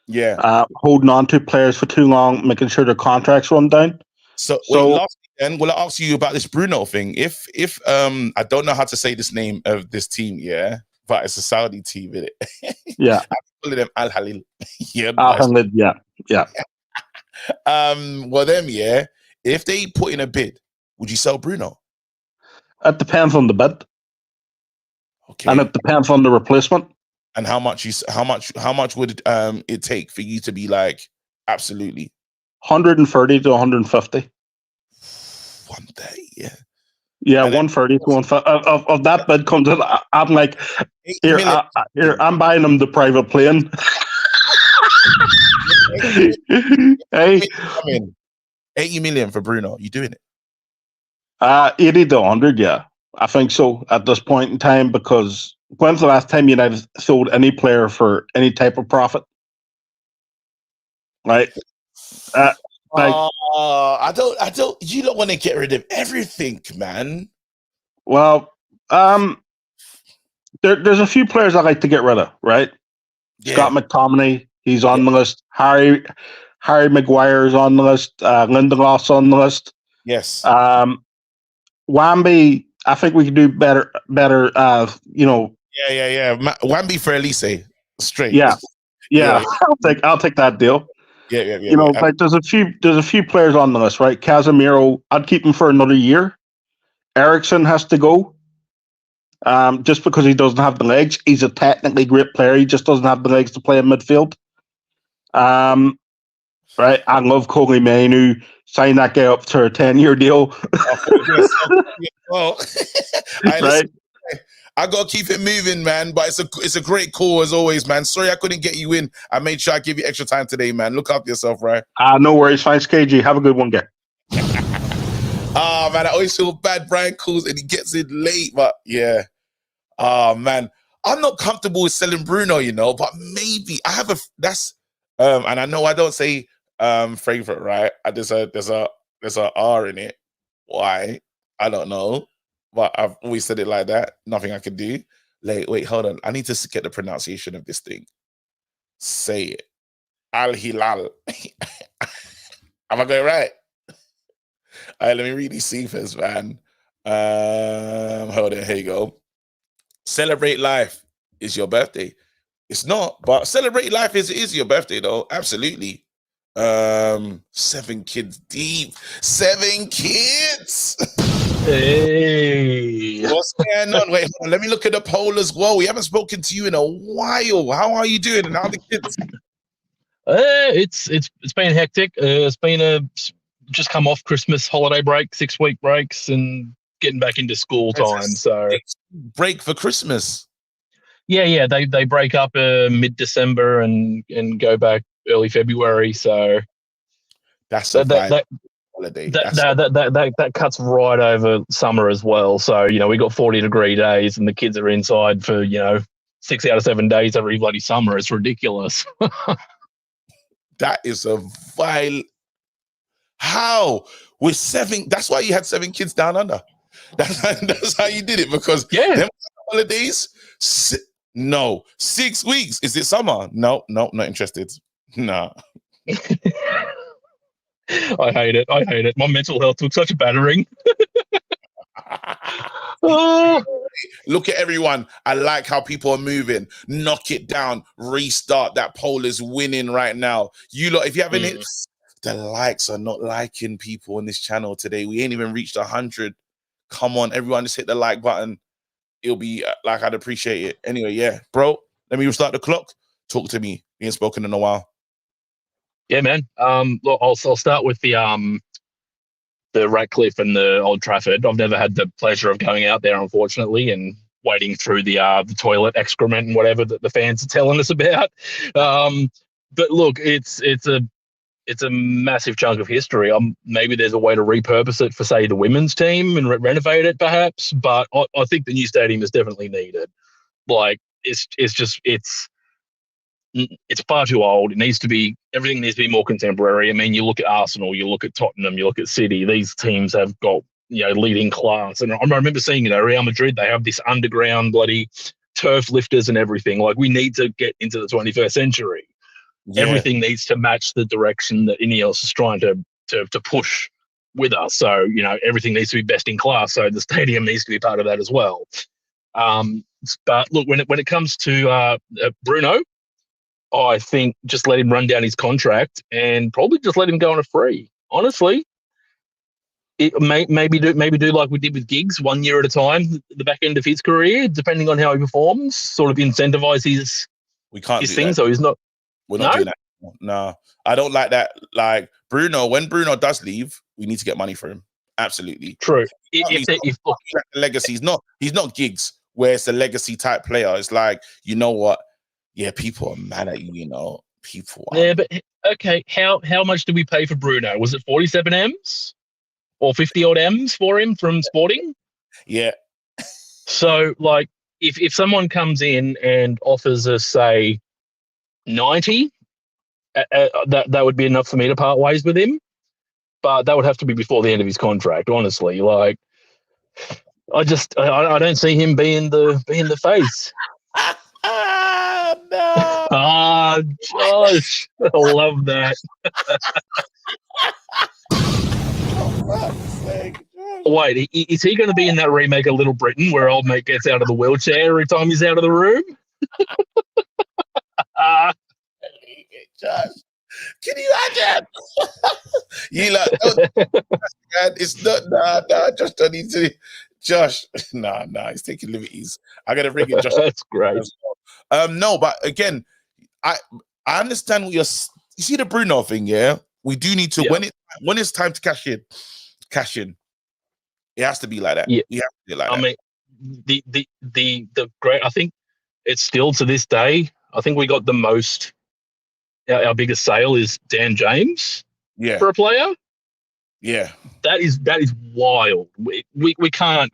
Yeah. Holding on to players for too long, making sure their contracts run down. So wait, last weekend, will I ask you about this Bruno thing? If I don't know how to say this name of this team, but it's a Saudi team, isn't it? Yeah. I'm calling them Al Halil. Al Halil, yeah. Well, them, if they put in a bid, would you sell Bruno? It depends on the bid. Okay. And it depends on the replacement. And how much would it take for you to be like, absolutely? 130 to 150. 130, yeah. Yeah, 130 to 150. Of that bid comes in, I'm like, here, I'm buying him the private plane. Hey, 80 million for Bruno. You doing it? 80 to 100, yeah. I think so at this point in time, because when's the last time United sold any player for any type of profit? Right? I don't. You don't want to get rid of everything, man. Well, there's a few players I like to get rid of, right? Yeah. Scott McTominay, he's on the list. Harry Maguire's on the list. Lindelof's on the list. Yes. Wembley, I think we can do better. Yeah. Wembley for Elise, straight. Yeah. I'll take that deal. Yeah. Like there's a few players on the list, right? Casemiro, I'd keep him for another year. Eriksen has to go. Just because he doesn't have the legs. He's a technically great player. He just doesn't have the legs to play in midfield. Right. I love Coley Mainu. Sign that guy up to a 10-year deal. Well, right. I gotta keep it moving, man. But it's a great call as always, man. Sorry I couldn't get you in. I made sure I give you extra time today, man. Look after yourself, right? No worries. Thanks, KG. Have a good one, guy. Man, I always feel bad. Brian calls and he gets in late, but yeah. Man, I'm not comfortable with selling Bruno, but maybe I have and I know I don't say favorite, right? There's a R in it. Why? I don't know, but I've always said it like that. Nothing I can do. Wait, hold on. I need to get the pronunciation of this thing. Say it. Al Hilal. Am I going right? All right, let me read these ciphers, man. Hold on, here you go. Celebrate life is your birthday. It's not, but celebrate life is your birthday, though. Absolutely. 7 kids deep. 7 kids. Hey. What's going on? Wait, hold on. Let me look at the poll as well. We haven't spoken to you in a while. How are you doing? And how are the kids? It's been hectic. It's been just come off Christmas holiday break, 6-week breaks, and getting back into school time. So break for Christmas. Yeah. They break up mid-December and go back early February. So that's that holiday. That cuts right over summer as well. So we got 40-degree days, and the kids are inside for 6 out of 7 days every bloody summer. It's ridiculous. That is a vile. How with 7? That's why you had 7 kids down under. That's how you did it, because them holidays. 6 weeks. Is it summer? No, not interested. No. I hate it. My mental health took such a battering. Look at everyone. I like how people are moving. Knock it down. Restart. That poll is winning right now. You lot, if you haven't hit, the likes are not liking people on this channel today. We ain't even reached 100. Come on, everyone, just hit the like button. It'll be I'd appreciate it. Anyway, yeah, bro, let me restart the clock. Talk to me. We ain't spoken in a while. Yeah, man. Look, I'll start with the Ratcliffe and the Old Trafford. I've never had the pleasure of going out there, unfortunately, and wading through the toilet excrement and whatever that the fans are telling us about. But look, it's a massive chunk of history. Maybe there's a way to repurpose it for, say, the women's team and renovate it, perhaps. But I think the new stadium is definitely needed. Like, it's far too old. Everything needs to be more contemporary. I mean, you look at Arsenal, you look at Tottenham, you look at City. These teams have got, leading class. And I remember seeing, Real Madrid, they have this underground bloody turf lifters and everything. Like, we need to get into the 21st century. Yeah. Everything needs to match the direction that Ineos is trying to push with us. So, everything needs to be best in class. So the stadium needs to be part of that as well. But look, when it comes to Bruno, I think just let him run down his contract and probably just let him go on a free. Honestly, maybe do like we did with Giggs, 1 year at a time, the back end of his career, depending on how he performs. Sort of incentivize his thing, so he's not. We're not doing that. No, I don't like that. Like Bruno, when Bruno does leave, we need to get money for him. Absolutely true. He's not legacy. He's not Giggs, where it's a legacy type player. It's like, you know what? Yeah, people are mad at you. Yeah, but okay, how much did we pay for Bruno? Was it 47 M's or 50 odd M's for him from Sporting? Yeah. So, like, if someone comes in and offers us, say, 90, that would be enough for me to part ways with him. But that would have to be before the end of his contract. Honestly, like, I don't see him being the face. No. Josh, I love that. Wait, is he going to be in that remake of Little Britain where old mate gets out of the wheelchair every time he's out of the room? Josh, can you imagine? It's not. Nah. Josh don't need to. Josh, nah. He's taking liberties. I gotta bring it. Josh, that's great. No, but again, I understand what you see the Bruno thing. Yeah, we do need to when it's time to cash in. It has to be like that. Yeah, we have to be like that. I mean, the great. I think it's still to this day. I think we got the most. Our biggest sale is Dan James. Yeah, for a player. Yeah, that is wild. We can't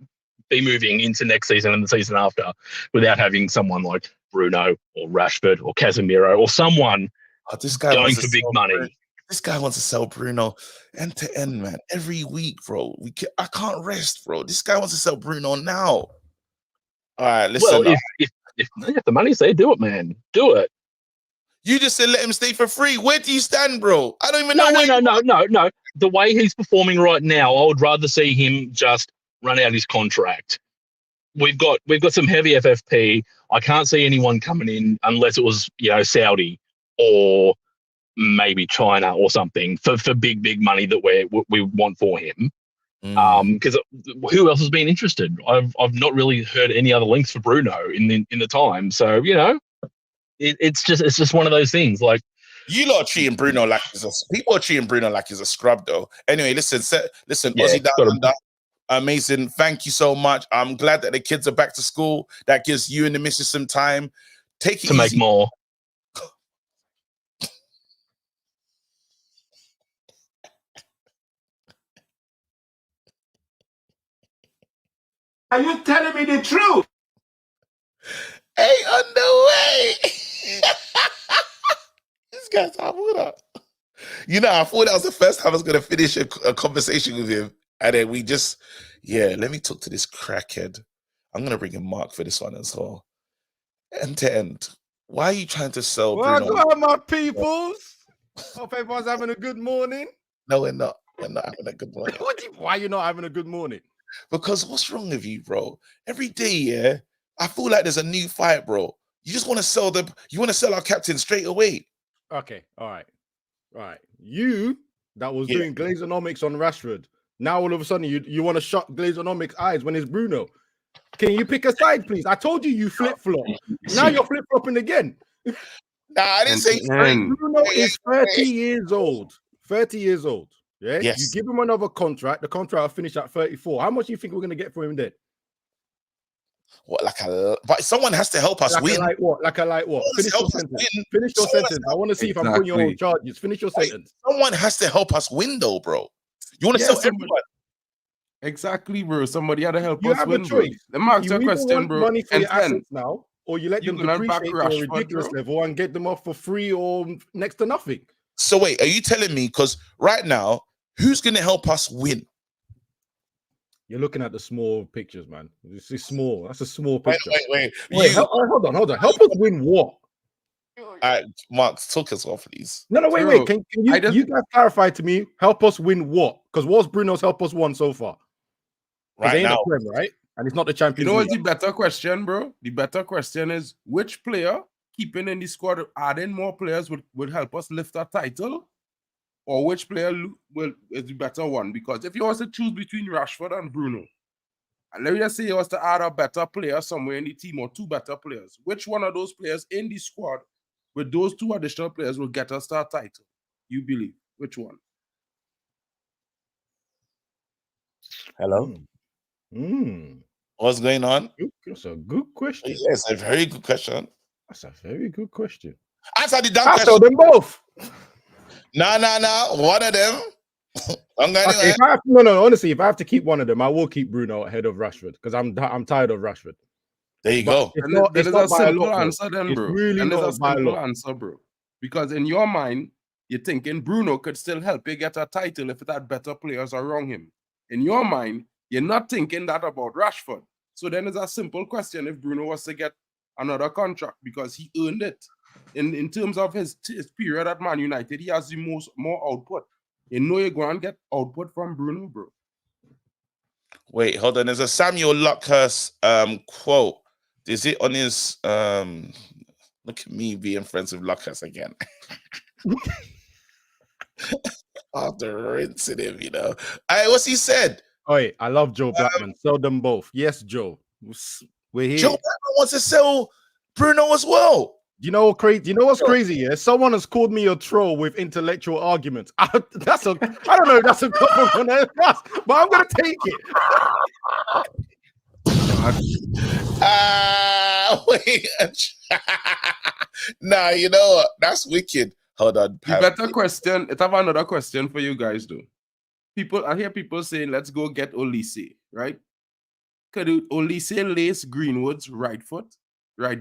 be moving into next season and the season after without having someone like Bruno or Rashford or Casemiro or someone going for big money. This guy wants to sell Bruno end to end, man. Every week, bro. I can't rest, bro. This guy wants to sell Bruno now. All right, listen. Well, if the money's there, do it, man. Do it. You just said let him stay for free. Where do you stand, bro? I don't even know. No. The way he's performing right now, I would rather see him just run out his contract. We've got some heavy FFP. I can't see anyone coming in unless it was Saudi or maybe China or something for big money that we want for him. Because who else has been interested? I've not really heard any other links for Bruno in the time. So it's just one of those things. Like, you lot are treating Bruno like people are treating Bruno like he's a scrub, though. Anyway, listen, Aussie Down Under, amazing. Thank you so much. I'm glad that the kids are back to school. That gives you and the missus some time. Take it to make more. Are you telling me the truth? Ain't on the way. This guy's up. I thought that was the first time I was going to finish a conversation with him. And then we just, let me talk to this crackhead. I'm going to bring in Mark for this one as well. End to end. Why are you trying to sell Bruno? Well, my peoples. Hope everyone's having a good morning. No, we're not. We're not having a good morning. Why are you not having a good morning? Because what's wrong with you, bro? Every day, I feel like there's a new fight, bro. You just want to sell our captain straight away. Okay, all right. You that was doing Glazonomics on Rashford. Now all of a sudden you want to shut Glazonomics' eyes when it's Bruno. Can you pick a side, please? I told you flip-flop. Now you're flip-flopping again. Nah, I didn't say. Bruno is 30 years old. 30 years old. Yeah. Yes. You give him another contract. The contract will finish at 34. How much do you think we're going to get for him then? What, but someone has to help us win. Like what? Finish your sentence. Finish your sentence. I want to see if I'm putting you on charges. Finish your sentence. Someone has to help us win, though, bro. You want to sell everyone? Exactly, bro. Somebody had to help You us have win, a choice. Let me ask you a You either question, want bro. money for And your assets now, or you let them depreciate to a ridiculous level and get them off for free or next to nothing. So wait, are you telling me? Because right now, who's going to help us win? You're looking at the small pictures, man. This is small. That's a small picture. Wait. Hold on. Help us win what? All right, Mark, talk us off, please. No, wait. Can you guys clarify to me? Help us win what? Because what's Bruno's help us won so far? Right now, Prem, right? And it's not the Champions You know League. what's the better question, bro? The better question is which player keeping in the squad, adding more players would help us lift our title, or which player is the better one? Because if you was to choose between Rashford and Bruno, and let me just say you was to add a better player somewhere in the team or two better players, which one of those players in the squad with those two additional players will get us our title? You believe? Which one? Hello? What's going on? That's a good question. Yes, a very good question. That's a very good question. Answer the damn Answer question. them both. No. One of them. I'm going Okay, no. Honestly, if I have to keep one of them, I will keep Bruno ahead of Rashford because I'm tired of Rashford. There you go. There's a simple answer then, It's bro. really And there's a not by a simple lot. answer, bro. Because in your mind, you're thinking Bruno could still help you get a title if it had better players around him. In your mind, you're not thinking that about Rashford. So then it's a simple question if Bruno was to get another contract because he earned it. In terms of his period at Man United, he has the more output. You know you're going to get output from Bruno, bro. Wait, hold on. There's a Samuel Luckhurst quote. Is it on his look at me being friends with Luckhurst again. After rinsing him, you know. What's he said? Oi, I love Joe Blackman. Sell them both. Yes, Joe. We're here. Joe Blackman wants to sell Bruno as well. You know what's crazy? Yeah, someone has called me a troll with intellectual arguments. I don't know if that's a compliment, but I'm gonna take it. Wait. Nah, you know what? That's wicked. Hold on. The better question. I have another question for you guys, though. I hear people saying, let's go get Olise, right? Could Olise lace Greenwood's right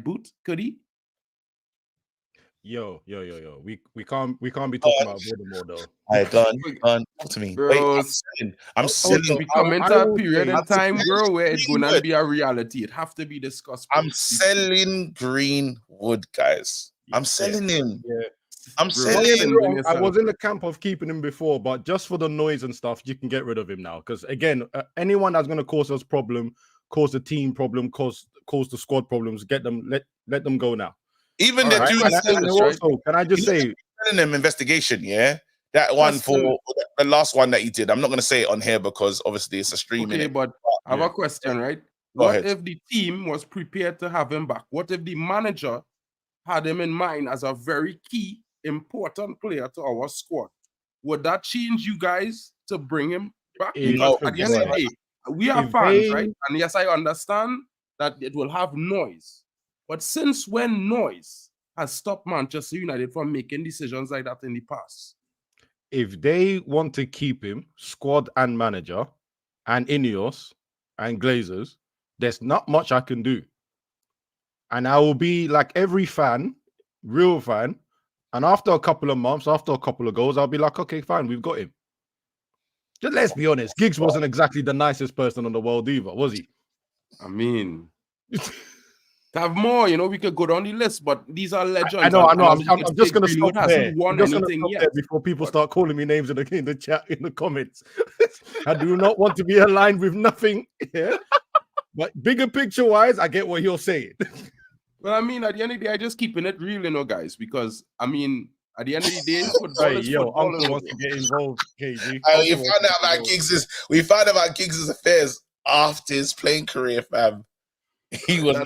boot? Could he? Yo. We can't be talking about Voldemort though. All right, go on. Talk to me. Bro, Wait, I'm selling. We come into a period in time, bro, where it's going to be a reality. It have to be discussed. I'm selling Greenwood, guys. I'm selling him. Yeah. I'm selling him. I was in the camp of keeping him before, but just for the noise and stuff, you can get rid of him now. Because again, anyone that's going to cause us problem, cause the team problem, cause the squad problems, let them go now. Even the dude. Can I just say, selling him investigation? Yeah, that one for the last one that he did. I'm not going to say it on here because obviously it's a stream. Okay, but I have a question, right? What if the team was prepared to have him back? What if the manager had him in mind as a very key, important player to our squad? Would that change you guys to bring him back? Because at the end of the day, we are fans, right? And yes, I understand that it will have noise. But since when noise has stopped Manchester United from making decisions like that in the past? If they want to keep him, squad and manager, and Ineos and Glazers, there's not much I can do. And I will be like every fan, real fan. And after a couple of months, after a couple of goals, I'll be like, okay, fine, we've got him. Just let's be honest, Giggs wasn't exactly the nicest person in the world either, was he? I mean, to have more, we could go down the list, but these are legends. I know. I'm just going to stop there. Won anything yet before people start calling me names in the chat, in the comments. I do not want to be aligned with nothing. Yeah? But bigger picture wise, I get what you're saying. Well, I mean, at the end of the day, I just keeping it real, guys, because at the end of the day, Uncle wants to get involved, KG. We found out about Giggs' affairs after his playing career, fam. He was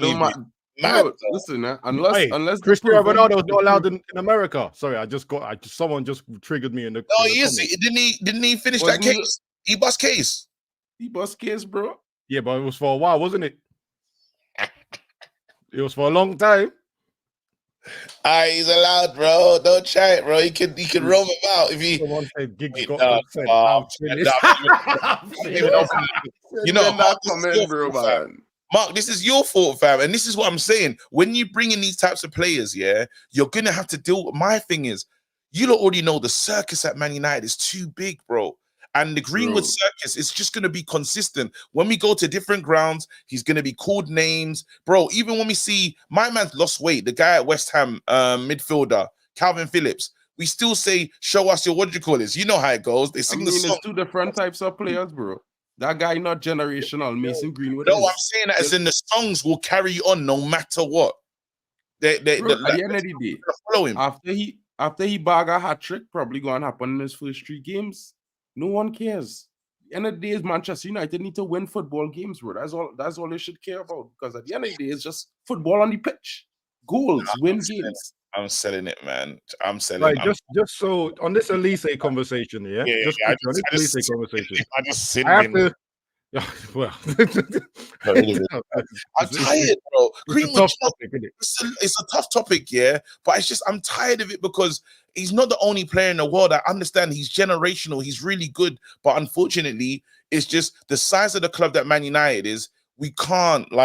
Mad, Bro, listen, unless Hey, unless they Cristiano prevent Ronaldo is not allowed in America. Sorry, someone just triggered me in the. No, in the he is. comments. Didn't he finish Wasn't that case? He bust case. he bust case, bro. Yeah, but it was for a while, wasn't it? It was for a long time. He's allowed, bro. Don't try it, bro. He can roam about if he. Someone said Giggs Wait, got no, consent. oh, I'm finished. I'm finished. You know, Send that Mark, this is comment, your bro, fault, fam. man. Mark, this is your fault, fam. And this is what I'm saying. When you bring in these types of players, yeah, you're gonna have to deal with. My thing is, you don't already know the circus at Man United is too big, bro. And the Greenwood circus is just gonna be consistent. When we go to different grounds, he's gonna be called names, bro. Even when we see my man's lost weight, the guy at West Ham, midfielder, Calvin Phillips, we still say, "Show us your what do you call this?" You know how it goes. They sing the song. It's two different types of players, bro. That guy not generational. Mason Greenwood. No, is. I'm saying that as in the songs will carry on no matter what. Bro, at the end of the day, follow him. After he bag a hat trick, probably gonna happen in his first 3 games. No one cares. At the end of the day, is Manchester United need to win football games, bro. That's all they should care about. Because at the end of the day, it's just football on the pitch. Goals, win games. I'm selling it, man. I'm selling. Right, just so on this Elise conversation, yeah, Yeah, just yeah, quickly, on this Elise conversation, I just sit I have in. to. Well, I'm tired, bro. Greenwood, tough topic, isn't it? it's a tough topic, yeah. But it's just I'm tired of it because he's not the only player in the world. I understand he's generational, he's really good, but unfortunately, it's just the size of the club that Man United is. We can't do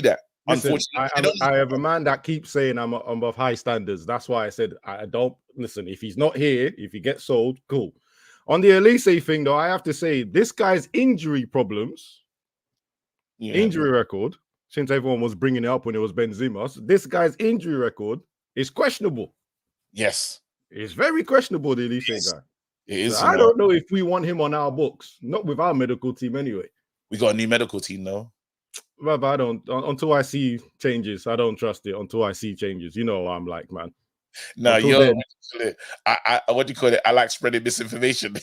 that. Listen, Unfortunately, I have a man that keeps saying I'm of high standards. That's why I said I don't listen. If he's not here, if he gets sold, cool. On the Elise thing, though, I have to say this guy's injury problems, injury record, since everyone was bringing it up when it was Benzema, this guy's injury record is questionable. Yes, it's very questionable. The Elise guy. It is. So I don't know if we want him on our books, not with our medical team anyway. We got a new medical team though. Well, but I don't until I see changes. I don't trust it until I see changes. You know what I'm like, man. No, you're what do you call it? I like spreading misinformation.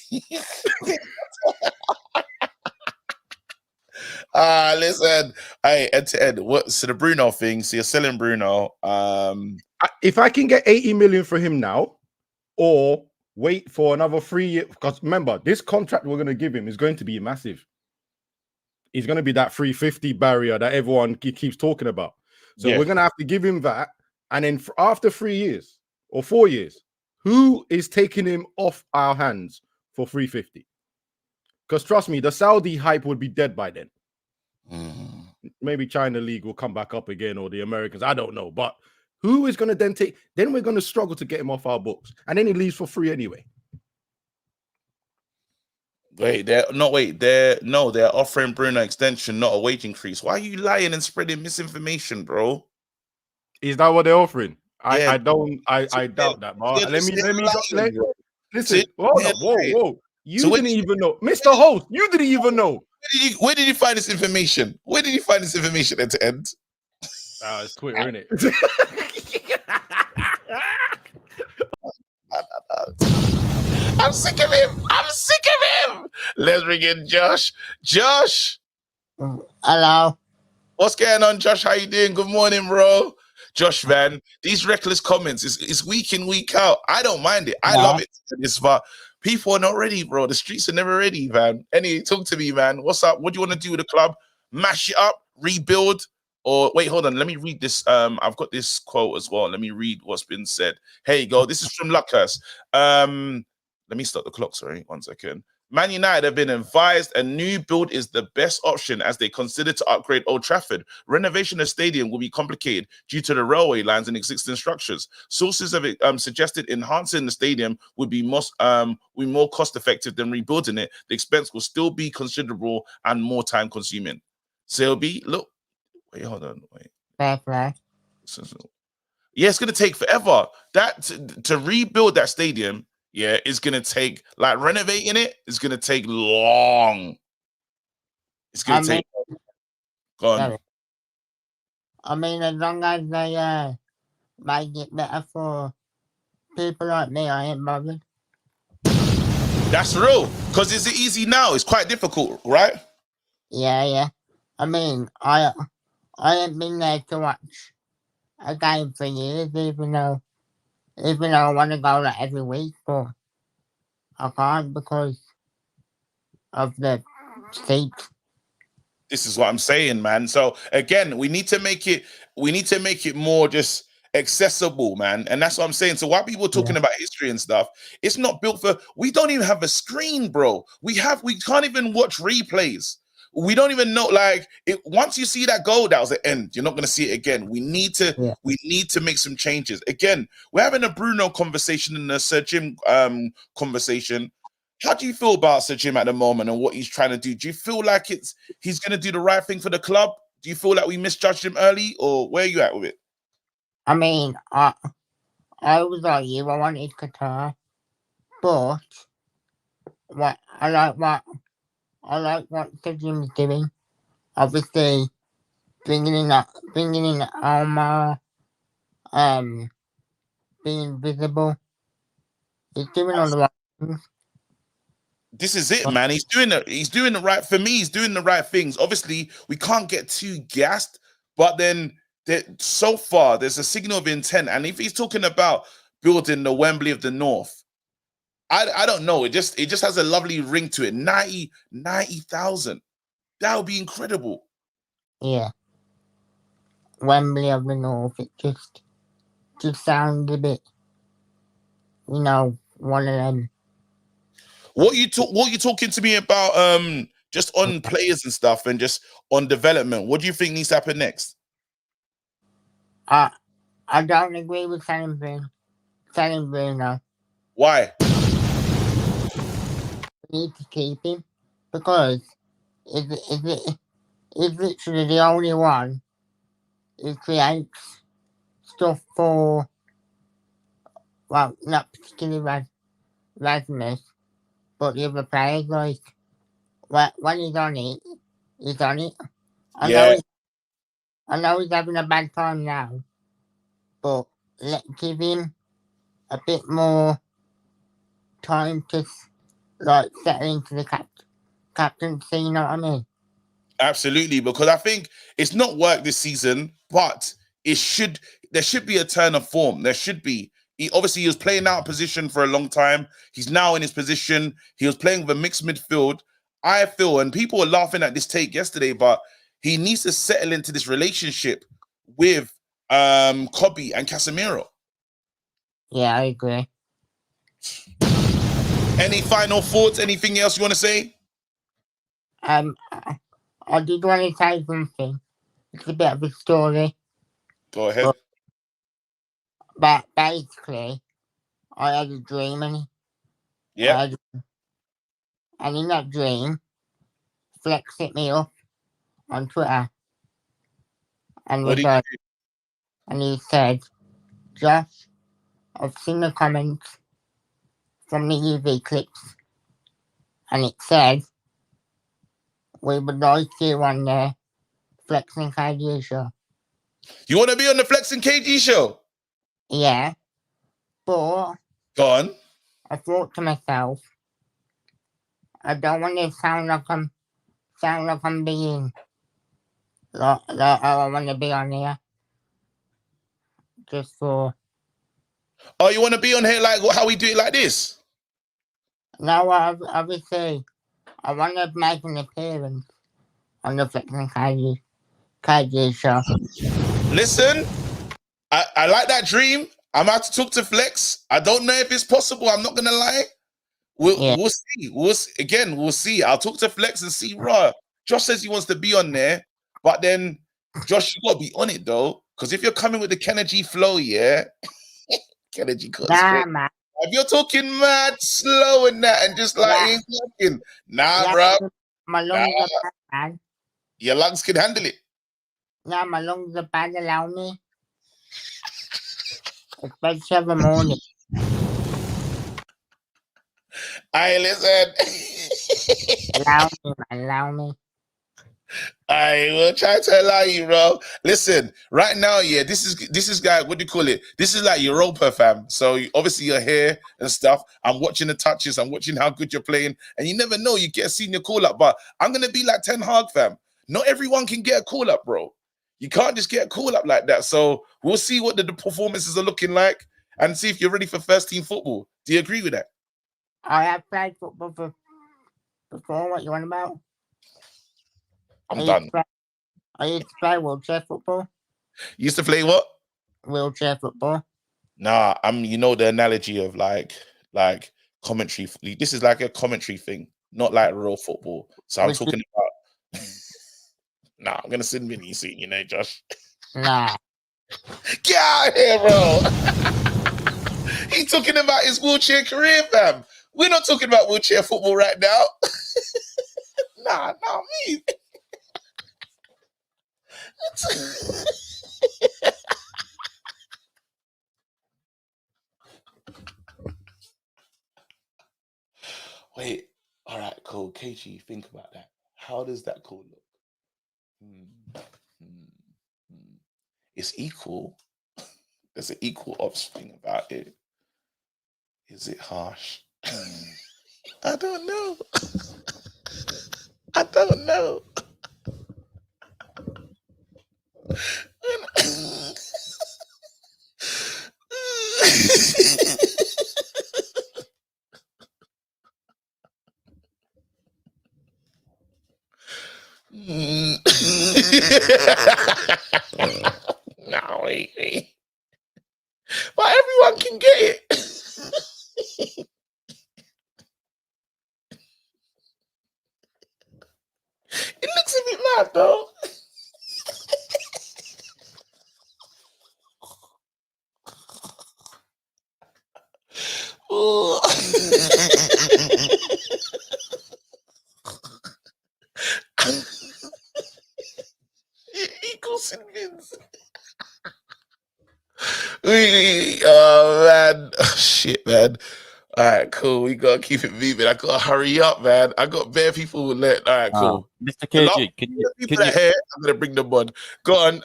Listen, hey, Ed to Ed, so the Bruno thing, so you're selling Bruno. If I can get 80 million for him now, or wait for another 3 years, because remember, this contract we're going to give him is going to be massive. He's going to be that 350 barrier that everyone keeps talking about. So we're going to have to give him that. And then after 3 years or 4 years, who is taking him off our hands for 350? Because trust me, the Saudi hype would be dead by then. Maybe China League will come back up again, or the Americans. I don't know. But who is going to then take? Then we're going to struggle to get him off our books. And then he leaves for free anyway. They're offering Bruno extension, not a wage increase. Why are you lying and spreading misinformation, bro? Is that what they're offering? I doubt that, bro. Listen. Whoa. You didn't even know. Mr. Host, you didn't even know. Where did you find this information? Where did you find this information at the end? It's Twitter, isn't it? I'm sick of him. Let's bring in Josh. Josh. Hello. What's going on, Josh? How you doing? Good morning, bro. Josh, man, these reckless comments is week in, week out. I don't mind it. I love it. It's but people are not ready, bro. The streets are never ready, man. Anyway, talk to me, man. What's up? What do you want to do with the club? Mash it up, rebuild, or wait, hold on. Let me read this. I've got this quote as well. Let me read what's been said. Here you go. This is from Luckhurst. Let me stop the clock. Sorry, 1 second. Man United have been advised a new build is the best option as they consider to upgrade Old Trafford. Renovation of the stadium will be complicated due to the railway lines and existing structures. Sources have suggested enhancing the stadium would be more cost effective than rebuilding it. The expense will still be considerable and more time consuming. So it'll be Fair. Yeah, it's gonna take forever. That to rebuild that stadium. Yeah, it's gonna take renovating it. It's gonna take long. It's gonna take. Go on. I mean, as long as they make it better for people like me, I ain't bothered. That's real. Because is it easy now? It's quite difficult, right? Yeah. I mean, I I haven't been there to watch a game for years, even though I want to go like every week, but I can't because of the seats. This is what I'm saying, man. So again, we need to make it more just accessible, man. And that's what I'm saying. So while people are talking about history and stuff, it's not built for. We don't even have a screen, bro. We can't even watch replays. We don't even know, like, once you see that goal, that was the end. You're not going to see it again. We need to make some changes. Again, we're having a Bruno conversation and a Sir Jim conversation. How do you feel about Sir Jim at the moment and what he's trying to do? Do you feel like he's going to do the right thing for the club? Do you feel like we misjudged him early, or where are you at with it? I mean, I was like you. I wanted Qatar, but I like what Sir Jim's doing. Obviously, bringing in Omar, being visible. He's doing all the right things. This is it, man. He's doing the right, for me, he's doing the right things. Obviously, we can't get too gassed, but then so far there's a signal of intent. And if he's talking about building the Wembley of the North, I don't know. It just has a lovely ring to it. 90,000. That would be incredible. Yeah. Wembley of the North. It just sounds a bit, one of them. What you talking to me about just on players and stuff and just on development? What do you think needs to happen next? I don't agree with selling Bruno. Why? We need to keep him because he's literally the only one who creates stuff for, well, not particularly Rasmus, but the other players. Like, when he's on it, he's on it. I know he's having a bad time now, but give him a bit more time to settle into the captaincy. You know what I mean? Absolutely, because I think it's not worked this season, but there should be a turn of form. There should be. He was playing out of position for a long time. He's now in his position. He was playing with a mixed midfield. I feel, and people were laughing at this take yesterday, but he needs to settle into this relationship with Kobe and Casemiro. Yeah, I agree. Any final thoughts? Anything else you want to say? I did want to say something. It's a bit of a story. Go ahead. But basically, I had a dream, and in that dream, Flex hit me up on Twitter, and he said, "Josh, I've seen the comments from the UV clips, and it said we would like you on the Flex and KG show." You want to be on the Flex and KG show? Yeah, but go on. I thought to myself, I don't want to sound like I'm being like I want to be on here just for. Oh, you want to be on here like how we do it like this? No, obviously, I want to make an appearance on the Flex and KG show. Listen, I like that dream. I'm out to talk to Flex. I don't know if it's possible. I'm not gonna lie. We'll see. We'll see. I'll talk to Flex and see. Raw. Josh says he wants to be on there, but then Josh, you gotta be on it though, because if you're coming with the Kennedy flow, yeah, Kennedy. Man. If you're talking mad slow and that, and just like ain't talking, bro. My lungs are bad. Your lungs can handle it. No, my lungs are bad. Allow me. Especially in the morning. Listen. Allow me. I will try to allow you, bro. Listen, right now, yeah, this is like, what do you call it? This is like Europa, fam. So obviously you're here and stuff. I'm watching the touches. I'm watching how good you're playing, and you never know, you get a senior call up. But I'm gonna be like Ten Hag, fam. Not everyone can get a call up, bro. You can't just get a call up like that. So we'll see what the performances are looking like and see if you're ready for first team football. Do you agree with that? I have played football before. What you want about? I'm done. I used to play wheelchair football. You used to play what? Wheelchair football. Nah, you know the analogy of like commentary. This is like a commentary thing, not like real football. So I'm talking about. Nah, I'm gonna send Vinny soon, you know, Josh. Nah. Get out of here, bro. He's talking about his wheelchair career, fam. We're not talking about wheelchair football right now. Nah, me. Wait, all right, cool. KG, think about that. How does that call look? It's equal. There's an equal offspring about it. Is it harsh? I don't know. I don't know. No, wait. But everyone can get it. It looks a bit mad, though. Equals Vince. Oh man, shit, man. All right, cool. We gotta keep it moving. I gotta hurry up, man. I got bare people who let. All right, cool. Mr. KG, can you? I'm gonna bring them on. Go on.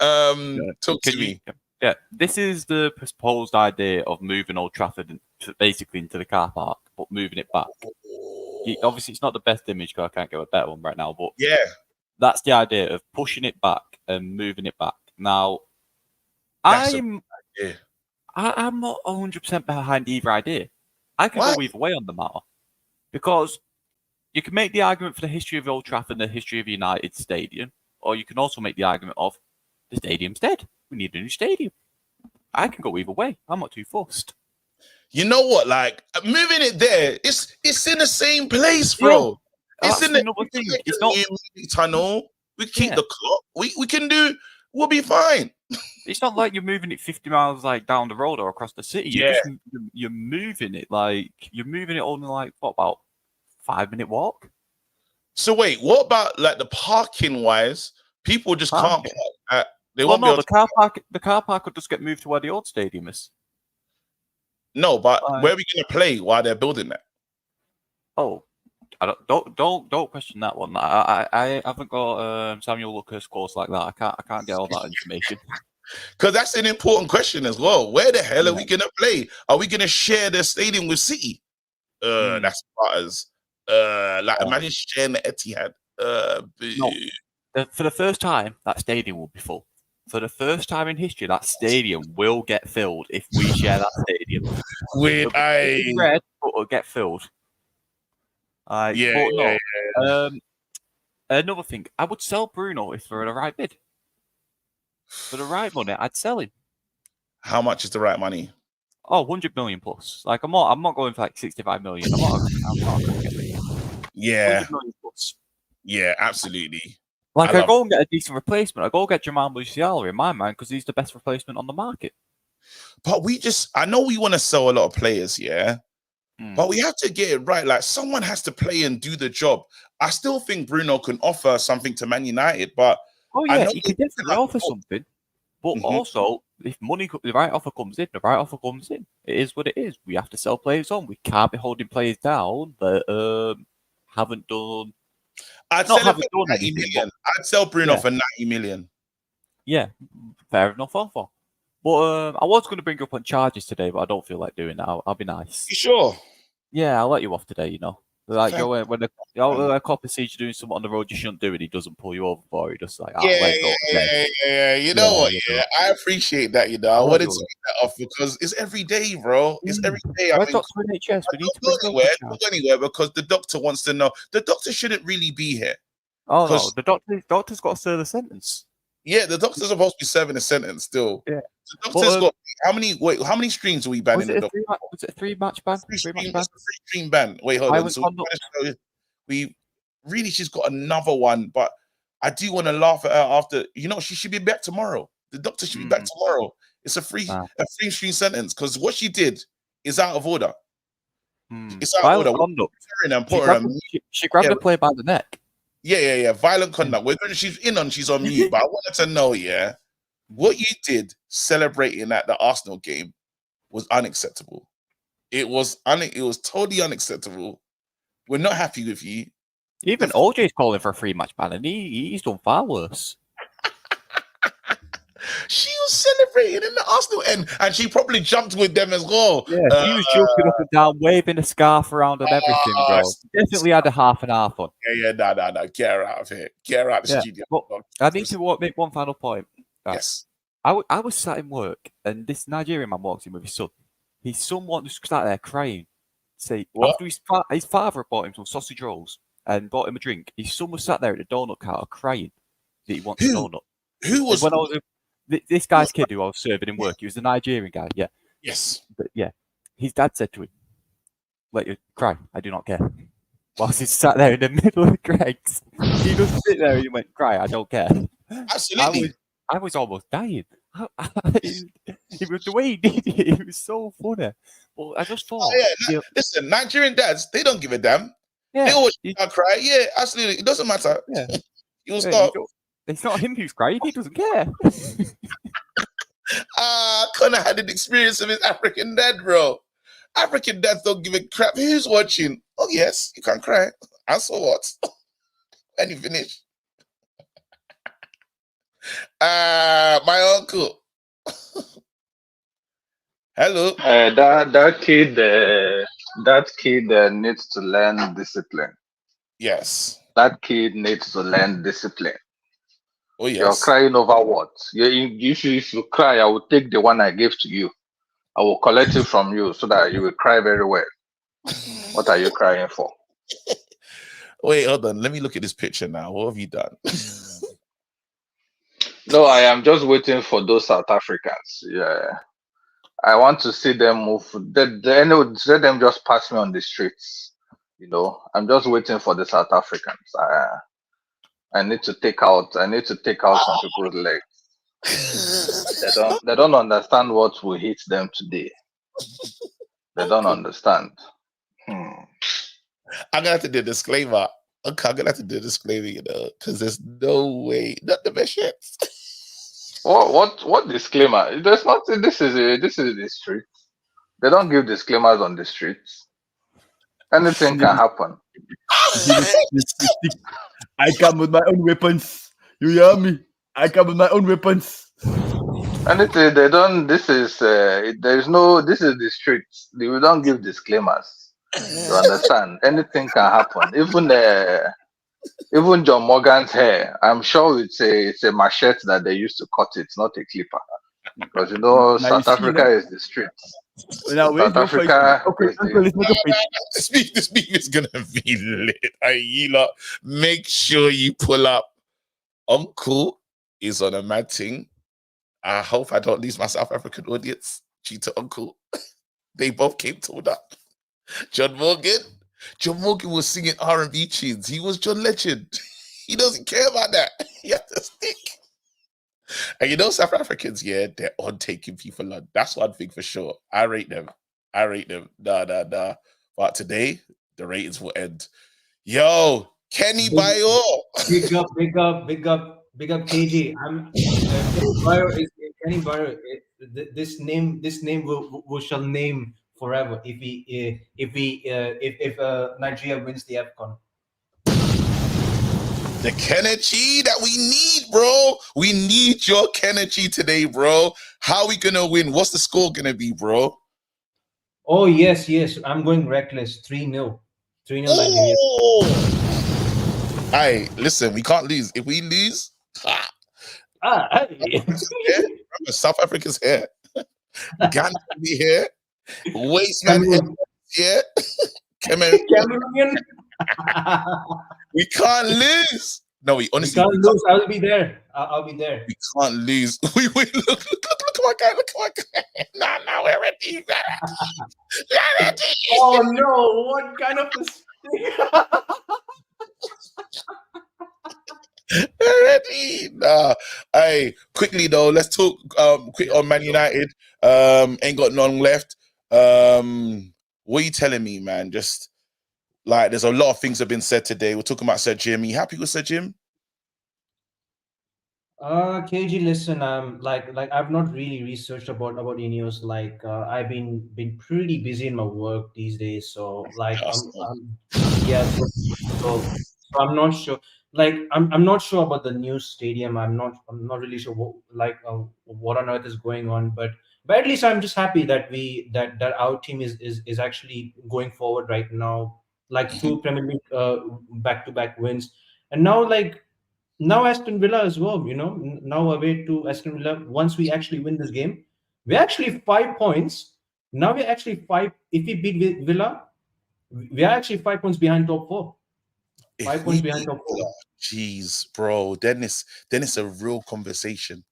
Talk to me. Yeah, this is the proposed idea of moving Old Trafford basically into the car park, but moving it back. Obviously, it's not the best image because I can't get a better one right now, but yeah, that's the idea of pushing it back and moving it back. Now, I'm not 100% behind either idea. I can go either way on the matter because you can make the argument for the history of Old Trafford and the history of United Stadium, or you can also make the argument of the stadium's dead. We need a new stadium. I can go either way. I'm not too fussed. You know what? Like moving it there, it's in the same place, bro. Yeah. It's in the thing. It's not tunnel. We keep the clock. We can do. We'll be fine. It's not like you're moving it 50 miles like down the road or across the city. You're moving it like you're moving it only like what about 5-minute walk. So wait, what about like the parking wise? People just can't park at. The car park would just get moved to where the old stadium is. No, but where are we going to play while they're building that? Oh, I don't question that one. I haven't got Samuel Lucas course like that. I can't get all that information. Because that's an important question as well. Where the hell are we going to play? Are we going to share the stadium with City? That's as imagine sharing the Etihad. No. For the first time, that stadium will be full. For the first time in history, that stadium will get filled if we share that stadium. Red, but it'll get filled. Another thing, I would sell Bruno if for the right bid. For the right money, I'd sell him. How much is the right money? Oh, 100 million plus. Like I'm not going for like 65 million. I'm not yeah. 100 million plus. Yeah, absolutely. Like I go and get a decent replacement. I go get Jamal Musiala in my mind because he's the best replacement on the market. But I know we want to sell a lot of players, yeah. But we have to get it right. Like someone has to play and do the job. I still think Bruno can offer something to Man United, but he can definitely offer something. But also, if the right offer comes in, the right offer comes in. It is what it is. We have to sell players on. We can't be holding players down that haven't done. I'd sell it for 90 million. I'd sell Bruno for 90 million. Yeah, fair enough offer. But I was going to bring up on charges today, but I don't feel like doing that. I'll be nice. You sure? Yeah, I'll let you off today, you know. Like when a copper sees you doing something on the road you shouldn't do, and he doesn't pull you over for it. He just like, let go again. You know what? Yeah, I appreciate that. You know, I wanted to get that off because it's every day, bro. It's every day. I mean, Dr. NHS, we need to don't go anywhere because the doctor wants to know. The doctor shouldn't really be here. Oh no, the doctor's got to serve a sentence. Yeah, the doctor's supposed to be serving a sentence still. Yeah. The doctor's got how many streams are we banning the doctor? Was it a 3-match ban? Three-stream ban. Wait, hold on. So we really, she's got another one, but I do want to laugh at her after. You know, she should be back tomorrow. The doctor should be back tomorrow. It's a free-stream sentence because what she did is out of order. It's out of order. She grabbed the player by the neck. Yeah. Violent conduct. She's on mute, but I wanted to know, what you did celebrating at the Arsenal game was unacceptable. It was totally unacceptable. We're not happy with you. Even OJ's calling for a 3-match ban, and he's done far worse. She was celebrating in the Arsenal end, and she probably jumped with them as well. Yeah, she was jumping up and down, waving a scarf around and everything, bro. Definitely had a half and half on. Yeah, no. Get her out of here. Get her out of the studio. But I need to make one final point. Yes. I was sat in work, and this Nigerian man walks in with his son. His son just sat there crying. After his father had bought him some sausage rolls and bought him a drink, his son was sat there at the donut counter crying that he wants a donut. Who was... This guy's kid who I was serving in work, he was the Nigerian guy, yeah. Yes. But yeah, his dad said to him, "Let you cry, I do not care." Whilst he sat there in the middle of the Greggs, he just sit there and he went, "Cry, I don't care." Absolutely. I was almost dying. It was the way he did it. It was so funny. Well, I just thought. Listen, Nigerian dads, they don't give a damn. Yeah. They always cry. Yeah, absolutely. It doesn't matter. Yeah. You'll stop. It's not him who's crying. He doesn't care. Connor had an experience of his African dad, bro. African dads don't give a crap who's watching. Oh, yes, you can cry. And so what? When you finish. My uncle. Hello. That kid needs to learn discipline. Yes. That kid needs to learn discipline. Oh, yes. You're crying over what? If you cry, I will take the one I gave to you. I will collect it from you so that you will cry very well. What are you crying for? Wait, hold on. Let me look at this picture now. What have you done? No, I am just waiting for those South Africans. Yeah. I want to see them move. Let them just pass me on the streets. You know, I'm just waiting for the South Africans. I need to take out some people's legs. They don't understand what will hit them today. They don't understand. I'm gonna have to do a disclaimer. Okay, I'm gonna have to do a disclaimer, you know, because there's no way, not the best shit. What disclaimer? There's nothing. This is the street. They don't give disclaimers on the streets. Anything can happen. I come with my own weapons. You hear me? I come with my own weapons. Anything they don't. This is there's no. This is the streets. We don't give disclaimers. You understand? Anything can happen. Even John Morgan's hair. I'm sure it's a machete that they used to cut it, not a clipper. Because you know, South Africa is the streets. Now, South Africa. This beef is gonna be lit. You lot, make sure you pull up. Uncle is on a mad thing. I hope I don't lose my South African audience due to Uncle. They both came told up. John Morgan was singing R&B tunes. He was John Legend. He doesn't care about that. He has to stick. And you know, South Africans, yeah, they're on taking people on. That's one thing for sure. I rate them. Nah. But today, the ratings will end. Yo, Kenny Bayo. Big up, KG. Kenny Bayo. This name we shall name forever if Nigeria wins the AFCON. The Kenichi that we need, bro. We need your Kenichi today, bro. How are we gonna win? What's the score gonna be, bro? Oh yes. I'm going reckless. 3-0. 3-0 Nigeria. Hey, listen, we can't lose. If we lose, hey. South Africa's here. Ghana will be here. Wasteman here. Cameroonian. We can't lose. No, we honestly can't lose. I'll be there. I'll be there. We can't lose. We look at my guy. Look at my guy. No, we're ready. We're ready. Oh no! What kind of Ready? Nah. Hey, quickly though, let's talk quick on Man United. Ain't got none left. What are you telling me, man? Just like there's a lot of things have been said today. We're talking about Sir Jim. You happy with Sir Jim? KG, listen, like I've not really researched about Ineos. Like I've been pretty busy in my work these days, so like so I'm not sure. Like I'm not sure about the new stadium. I'm not really sure what on earth is going on. But at least I'm just happy that that our team is actually going forward right now. Like 2 Premier League back-to-back wins, and now Aston Villa as well, now away to Aston Villa. Once we actually win this game, we're actually 5 points. Now we're actually 5. If we beat Villa, we are actually 5 points behind top 4. 5 points behind top 4. Jeez, bro. Then it's a real conversation.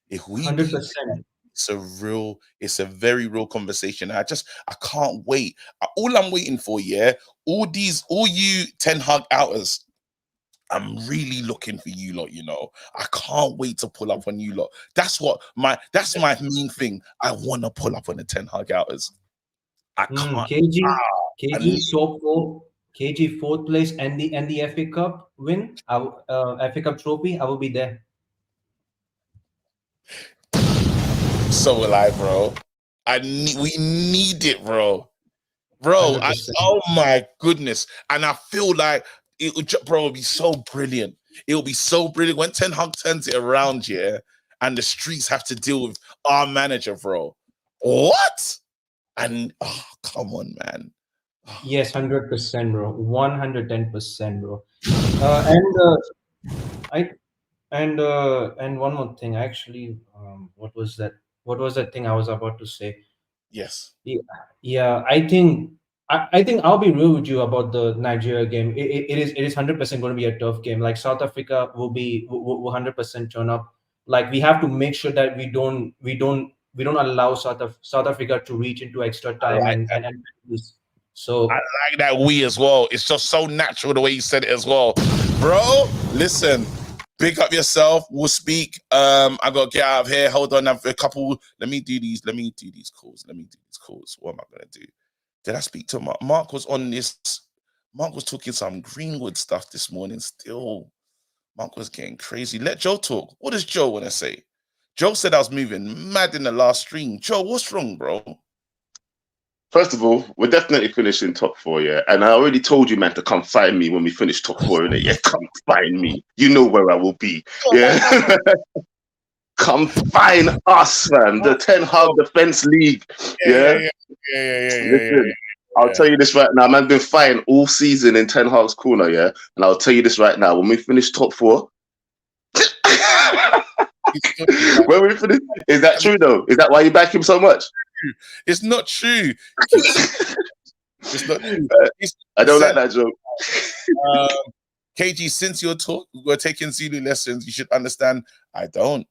If we 100%. It's a very real conversation. I can't wait. All I'm waiting for, all you Ten Hag outers, I'm really looking for you lot, I can't wait to pull up on you lot. That's my main thing. I want to pull up on the Ten Hag outers. I can't. KG top 4, KG 4th place, and the FA Cup win, FA Cup trophy. I will be there. So will I, bro. We need it, bro. Oh my goodness. And I feel like it'll be so brilliant. It'll be so brilliant when Ten Hag turns it around, and the streets have to deal with our manager, bro. What? And come on, man. Yes, 100%, bro. 110%, bro. And one more thing, actually. What was that? What was that thing I was about to say? Yes. Yeah. I think I'll be real with you about the Nigeria game. It is 100% going to be a tough game. Like South Africa will 100% turn up. Like we have to make sure that we don't allow South Africa to reach into extra time and so I like that we as well. It's just so natural the way you said it as well, bro. Listen. Pick up yourself. We'll speak. I gotta get out of here. Hold on, I've a couple. Let me do these calls. What am I gonna do? Did I speak to Mark? Mark was on this. Mark was talking some Greenwood stuff this morning. Still, Mark was getting crazy. Let Joe talk. What does Joe want to say? Joe said I was moving mad in the last stream. Joe, what's wrong, bro? First of all, we're definitely finishing top 4, and I already told you, man, to come find me when we finish top 4, innit? Come find me. You know where I will be, Come find us, man. The Ten Hag Defense League, Listen, I'll tell you this right now, man. Been fighting all season in Ten Hag's corner, and I'll tell you this right now. When we finish top 4, when we finish, is that true though? Is that why you back him so much? It's not true. It's not true. I don't like that joke. KG, since we're taking Zulu lessons, you should understand. I don't.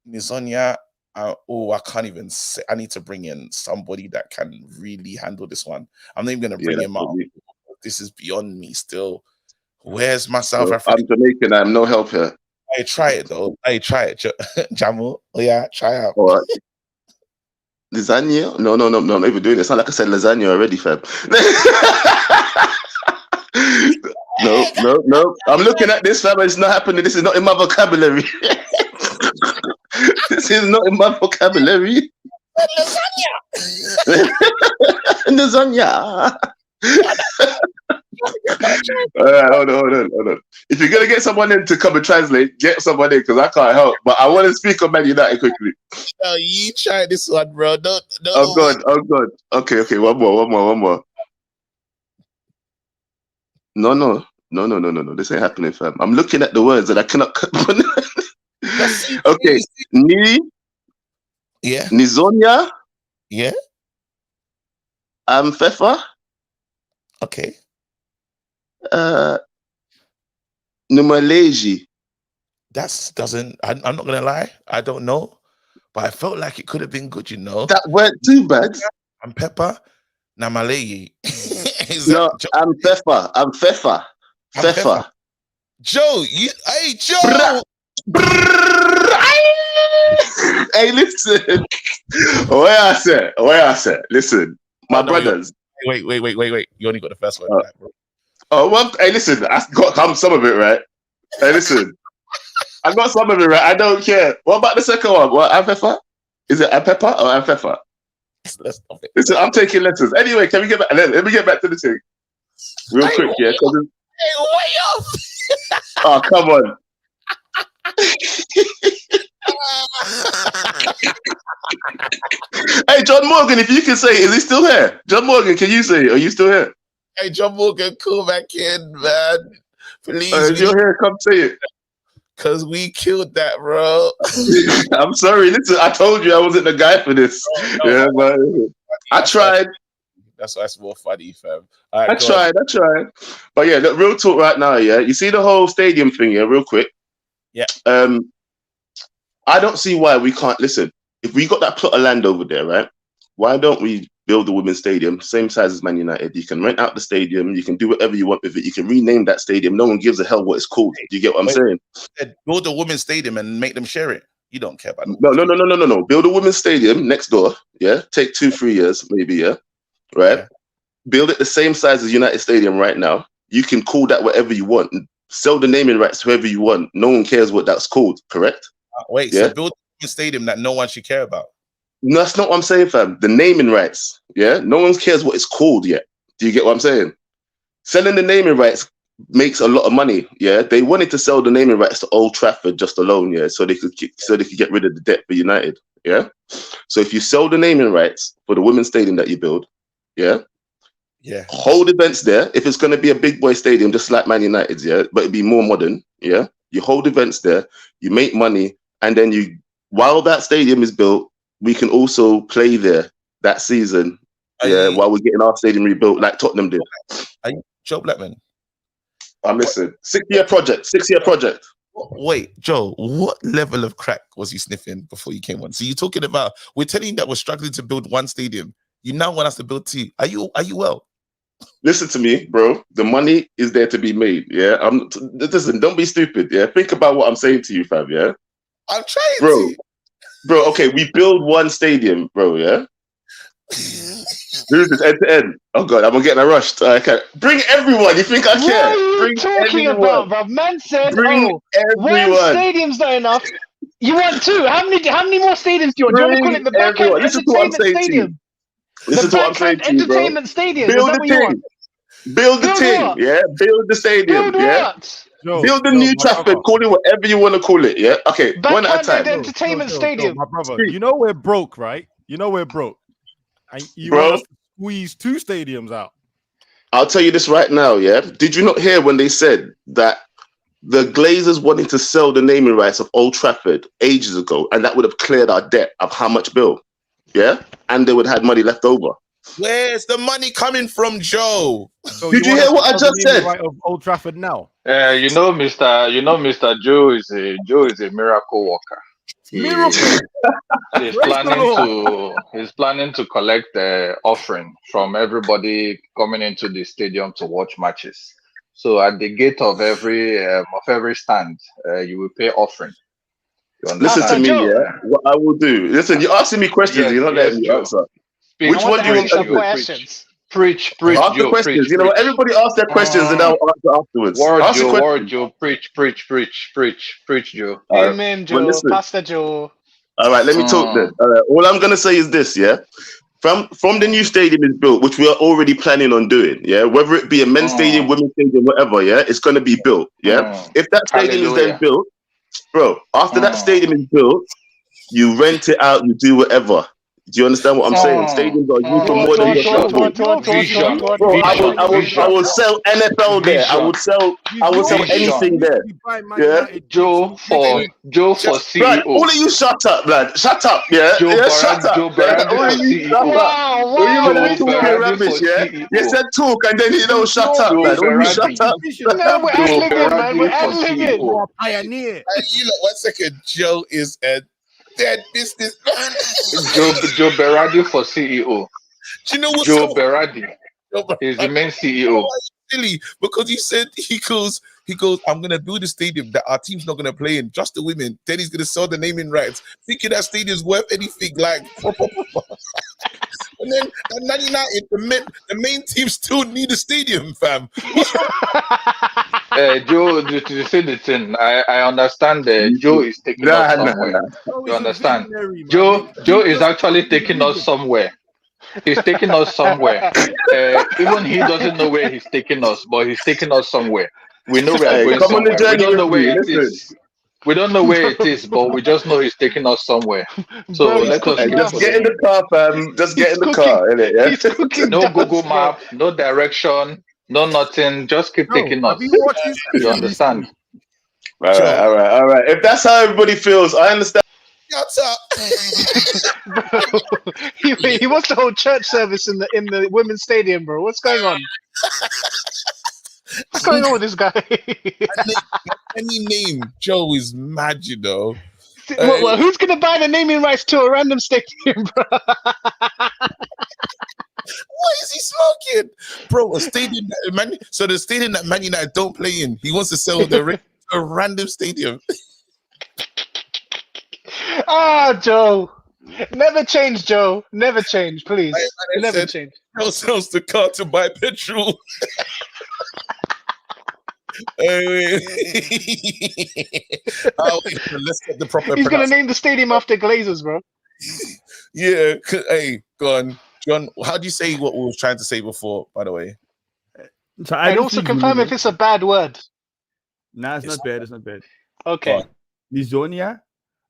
Nizonya, I can't even say. I need to bring in somebody that can really handle this one. I'm not even going to bring him out. This is beyond me still. Where's my South African? I'm Jamaican. I'm no help here. Hey, try it though. Hey, try it, Jamu. Try out. All right. Lasagna? No, I'm not even doing it. It's not like I said lasagna already, fam. No. I'm looking at this, fam. It's not happening. This is not in my vocabulary. This is not in my vocabulary. Lasagna. Hold on. If you're gonna get someone in to come and translate, get someone in because I can't help. But I want to speak on Man United quickly. No, you try this one, bro. No. Oh God. Okay. One more. No. This ain't happening, fam. I'm looking at the words and I cannot. Okay, yeah, Nizonia, yeah, Fefa, okay. Numaleji. I'm not gonna lie, I don't know, but I felt like it could have been good, you know. That weren't too bad. I'm Pepper, Namaleyi. No, I'm Fefa. Joe, hey Joe. Hey, listen. Where I said. Listen, my brothers. Wait. You only got the first one. Well, hey, listen. I got some of it right. Hey, listen. I got some of it right. I don't care. What about the second one? What, Ampefa? Is it Ampefa or Ampefa? Listen, I'm taking lessons. Anyway, can we get back? Let me get back to the thing real quick, yeah. Way off. Oh, come on. Hey, John Morgan, if you can say, is he still here? John Morgan, can you say, are you still here? Hey, John Morgan, call back in, man. Please. If you're here, come say it. Because we killed that, bro. I'm sorry. Listen, I told you I wasn't the guy for this. Yeah, but I tried. That's more funny, fam. Right, I tried. But yeah, look, real talk right now, yeah. You see the whole stadium thing, yeah, real quick. Yeah. I don't see why we can't listen. If we got that plot of land over there, right? Why don't we build a women's stadium, same size as Man United? You can rent out the stadium, you can do whatever you want with it, you can rename that stadium. No one gives a hell what it's called. Do you get what I'm saying? Build a women's stadium and make them share it. You don't care about it. No. Build a women's stadium next door, yeah. Take 2-3 years, maybe, yeah. Right? Yeah. Build it the same size as United Stadium right now. You can call that whatever you want. Sell the naming rights to whoever you want. No one cares what that's called, correct? So build a stadium that no one should care about. No, that's not what I'm saying, fam. The naming rights, yeah? No one cares what it's called yet. Do you get what I'm saying? Selling the naming rights makes a lot of money, yeah? They wanted to sell the naming rights to Old Trafford just alone, yeah? So they could get rid of the debt for United, yeah? So if you sell the naming rights for the women's stadium that you build, yeah? Yeah. Hold events there. If it's going to be a big boy stadium, just like Man United's, yeah? But it'd be more modern, yeah? You hold events there, you make money, and then while that stadium is built, we can also play there that season, while we're getting our stadium rebuilt like Tottenham did. Are you Joe Blackman? I'm listening. 6-year project. 6-year project. Wait, Joe, what level of crack was you sniffing before you came on? So you're talking about, we're telling you that we're struggling to build one stadium. You now want us to build two. Are you well? Listen to me, bro. The money is there to be made. Yeah. Listen, don't be stupid. Yeah. Think about what I'm saying to you, fam. Yeah. I'm trying to. Bro, okay, we build one stadium, bro, yeah? Who's this end to end? Oh god, I'm getting a rush. Bring everyone. You think I care? What are you talking about, bro? Man said, one stadium's not enough. You want two? How many more stadiums do you want? Do you want to call it the Backhand Entertainment Stadium? This is what I'm saying to you, bro. Entertainment Stadium. Build the thing. Build the thing, yeah? Build the stadium, yeah? Build the new Trafford, call it whatever you want to call it, yeah? Okay, one at a time. Entertainment Stadium. My brother, you know we're broke, right? You know we're broke. And you want us to squeeze 2 stadiums out. I'll tell you this right now, yeah? Did you not hear when they said that the Glazers wanted to sell the naming rights of Old Trafford ages ago, and that would have cleared our debt of how much, Bill? Yeah? And they would have had money left over. Where's the money coming from, Joe? So Did you hear what I just said? Right of Old Trafford now. Mr. Joe is a miracle worker. He's planning to collect the offering from everybody coming into the stadium to watch matches. So at the gate of every stand, you will pay offering. Listen to me, yeah. What I will do. Listen, you're asking me questions. You're not letting me answer. Which one do you want to questions? Preach, ask Joe, the questions. preach, you know what? Everybody ask their questions and I'll answer afterwards. Word, Joe. Preach, Joe. Amen, Joe. Well, Pastor Joe. All right, let me talk then. All I'm gonna say is this, yeah. From the new stadium is built, which we are already planning on doing, yeah. Whether it be a men's stadium, women's stadium, whatever, yeah, it's gonna be built, yeah. If that stadium is then built, bro, after that stadium is built, you rent it out, you do whatever. Do you understand what I'm saying? Stadiums are used for more than just football. Bro, I will sell NFL there. I would sell anything there. Yeah. Joe for Brad, all CEO. of you shut up, lad. Shut up, yeah? Shut up. Joe Yeah? Berardi All for of you shut CEO. up. All you want to be Joe talking Berardi rubbish, for yeah? CEO. You said talk and then you don't shut up, Joe man. All you shut Berardi. up. No, we're Joe ad-libbing, man. We're Berardi for ad-libbing. CEO. Pioneer. You look, 1 second. Joe is a dead businessman. Joe Berardi for CEO. Do you know what's Joe so Berardi is the main CEO. silly? Because he goes, I'm gonna build a stadium that our team's not gonna play in, just the women. Then he's gonna sell the naming rights, thinking that stadium's worth anything. Like, and then at Man United, the main team still need a stadium, fam. Joe, to say the thing, I understand that Joe is taking us somewhere. You understand? Joe is actually taking us somewhere. He's taking us somewhere. Even he doesn't know where he's taking us, but he's taking us somewhere. We know we are going Come on the somewhere. We journey don't know with where me. it Listen. is. We don't know where it is, but we just know he's taking us somewhere. So Bro, he's let us cooking keep Just down. get in the car, fam. Just get in the car, innit? Yeah? He's cooking no down, Google bro. map, no direction, no nothing. Just keep taking us. Have you watched his You understand? All right. If that's how everybody feels, I understand. Shut up. He wants to hold church service in the women's stadium, bro. What's going on? What's going on with this guy? Any name, Joe is mad, you know. Well, who's gonna buy the naming rights to a random stadium, bro? What is he smoking, bro? A stadium so the stadium that Man United don't play in, he wants to sell a random stadium. Ah, Joe. Never change, Joe. Never change, please. Never change. Joe sells the car to buy petrol. Let's get the proper. He's gonna name the stadium after Glazers, bro. Yeah. Hey, go on, John. How do you say what we were trying to say before? By the way. So And also confirm if it's a bad word. Nah, it's not bad. It's not bad. Okay. Nizonia,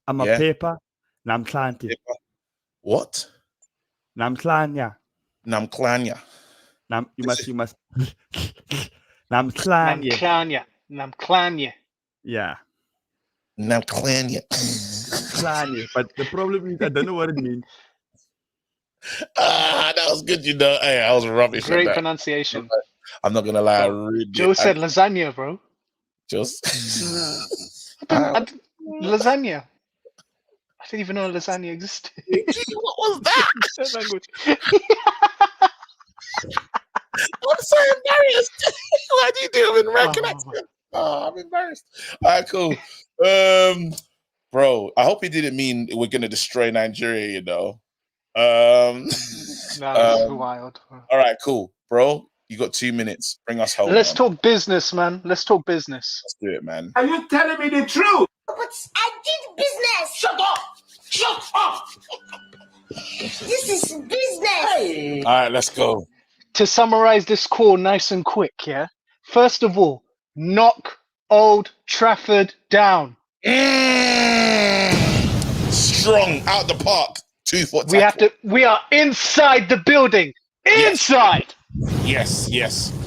I'm a paper, Namklanti. What? Namklanya. Namklanya. You must. Namklanya. Namklanya. Yeah. Namklanya. Klanya. But the problem is, I don't know what it means. That was good, you know. Hey, I was rubbish. Great pronunciation. I'm not gonna lie. Joe said lasagna, bro. Just lasagna. I didn't even know lasagna existed. What was that? Language. I'm so embarrassed. Why do you do it with American accent? Oh, I'm embarrassed. All right, cool. Bro, I hope he didn't mean we're gonna destroy Nigeria, you know. That's wild. All right, cool, bro. You got 2 minutes. Bring us home. Let's talk business, man. Let's talk business. Let's do it, man. Are you telling me the truth? But I did business. Shut up! Shut up! This is business. All right, let's go. To summarize this call nice and quick, yeah? First of all, knock Old Trafford down. Strong out the park. 2-foot tackle. We are inside the building. Inside. Yes.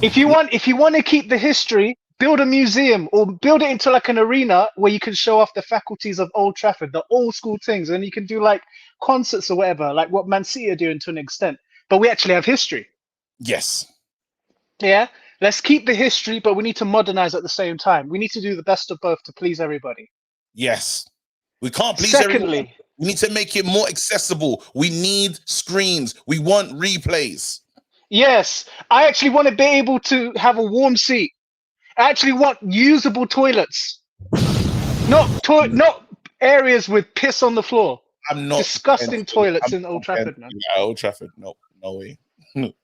If you want to keep the history, build a museum or build it into like an arena where you can show off the faculties of Old Trafford, the old school things, and you can do like concerts or whatever, like what Man City are doing to an extent. But we actually have history. Yes. Yeah. Let's keep the history, but we need to modernize at the same time. We need to do the best of both to please everybody. Yes. We can't please everyone. We need to make it more accessible. We need screens. We want replays. Yes. I actually want to be able to have a warm seat. I actually want usable toilets. Not areas with piss on the floor. I'm not disgusting toilets in Old Trafford, man. Yeah, Old Trafford. No way.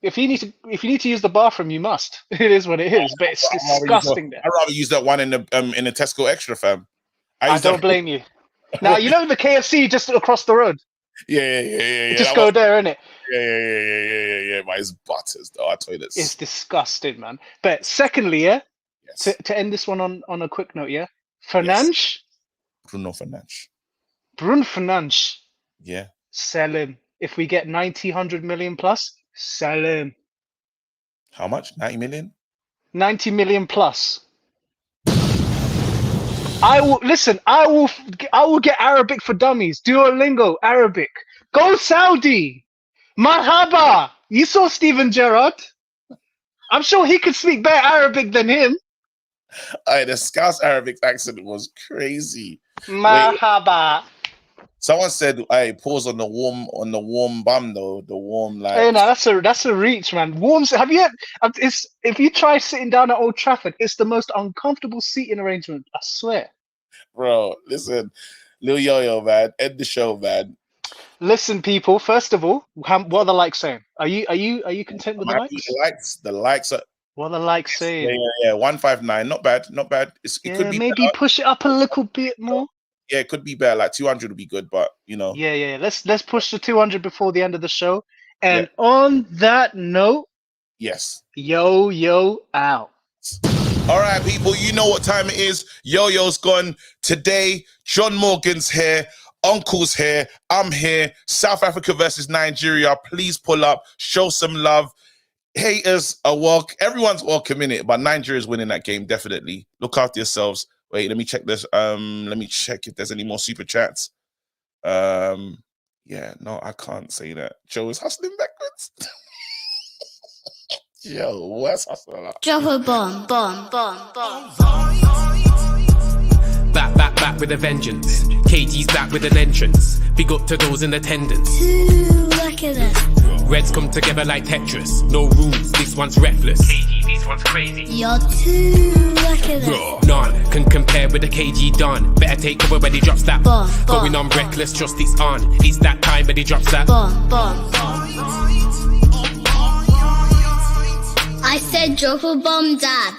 If you need to use the bathroom, you must. It is what it is, but it's disgusting there. I'd rather use that one in the Tesco Extra, fam. I don't blame you. Now you know the KFC just across the road. Yeah. Just go there, innit? Yeah. But it's butters, though. Our toilets. It's disgusting, man. But secondly, yeah. Yes. To end this one on a quick note, yeah. Fernandes. Bruno Fernandes. Bruno Fernandes. Yeah. Sell him if we get 90, 100 million plus, sell him. How much? 90 million? 90 million plus. I will get Arabic for dummies. Duolingo, Arabic. Go Saudi. Marhaba. You saw Steven Gerrard. I'm sure he could speak better Arabic than him. Hey, the Scouse Arabic accent was crazy. Marhaba. Someone said, "Hey, pause on the warm bum though. The warm like." Hey, no, that's a reach, man. Warms. If you try sitting down at Old Trafford, it's the most uncomfortable seating arrangement. I swear. Bro, listen, Lil Yo-Yo, man, end the show, man. Listen, people. First of all, what are the likes saying? Are you content with the likes? The likes are. What are the likes saying? Yeah. 159, not bad. It could be maybe better. Push it up a little bit more. Yeah, it could be better. Like 200 would be good, but you know. Yeah. Let's push to 200 before the end of the show. And on that note, yes. Yo out. All right, people, you know what time it is. Yo-Yo's gone. Today, John Morgan's here. Uncle's here. I'm here. South Africa versus Nigeria. Please pull up. Show some love. Haters are welcome. Everyone's welcome in it, but Nigeria's winning that game, definitely. Look after yourselves. Wait, let me check this. Let me check if there's any more super chats. Yeah, no, I can't say that. Joe is hustling backwards. Yo, what's hustling? Drop a bomb. Back with a vengeance. KG's back with an entrance. Big up to those in attendance. Look at that. Reds come together like Tetris. No rules, this one's reckless. KG, this one's crazy. You're too lucky. None can compare with the KG Don. Better take cover when he drops that. Bomb. Going on reckless, trust it's on. It's that time when he drops that. Bomb. I said drop a bomb, Dad.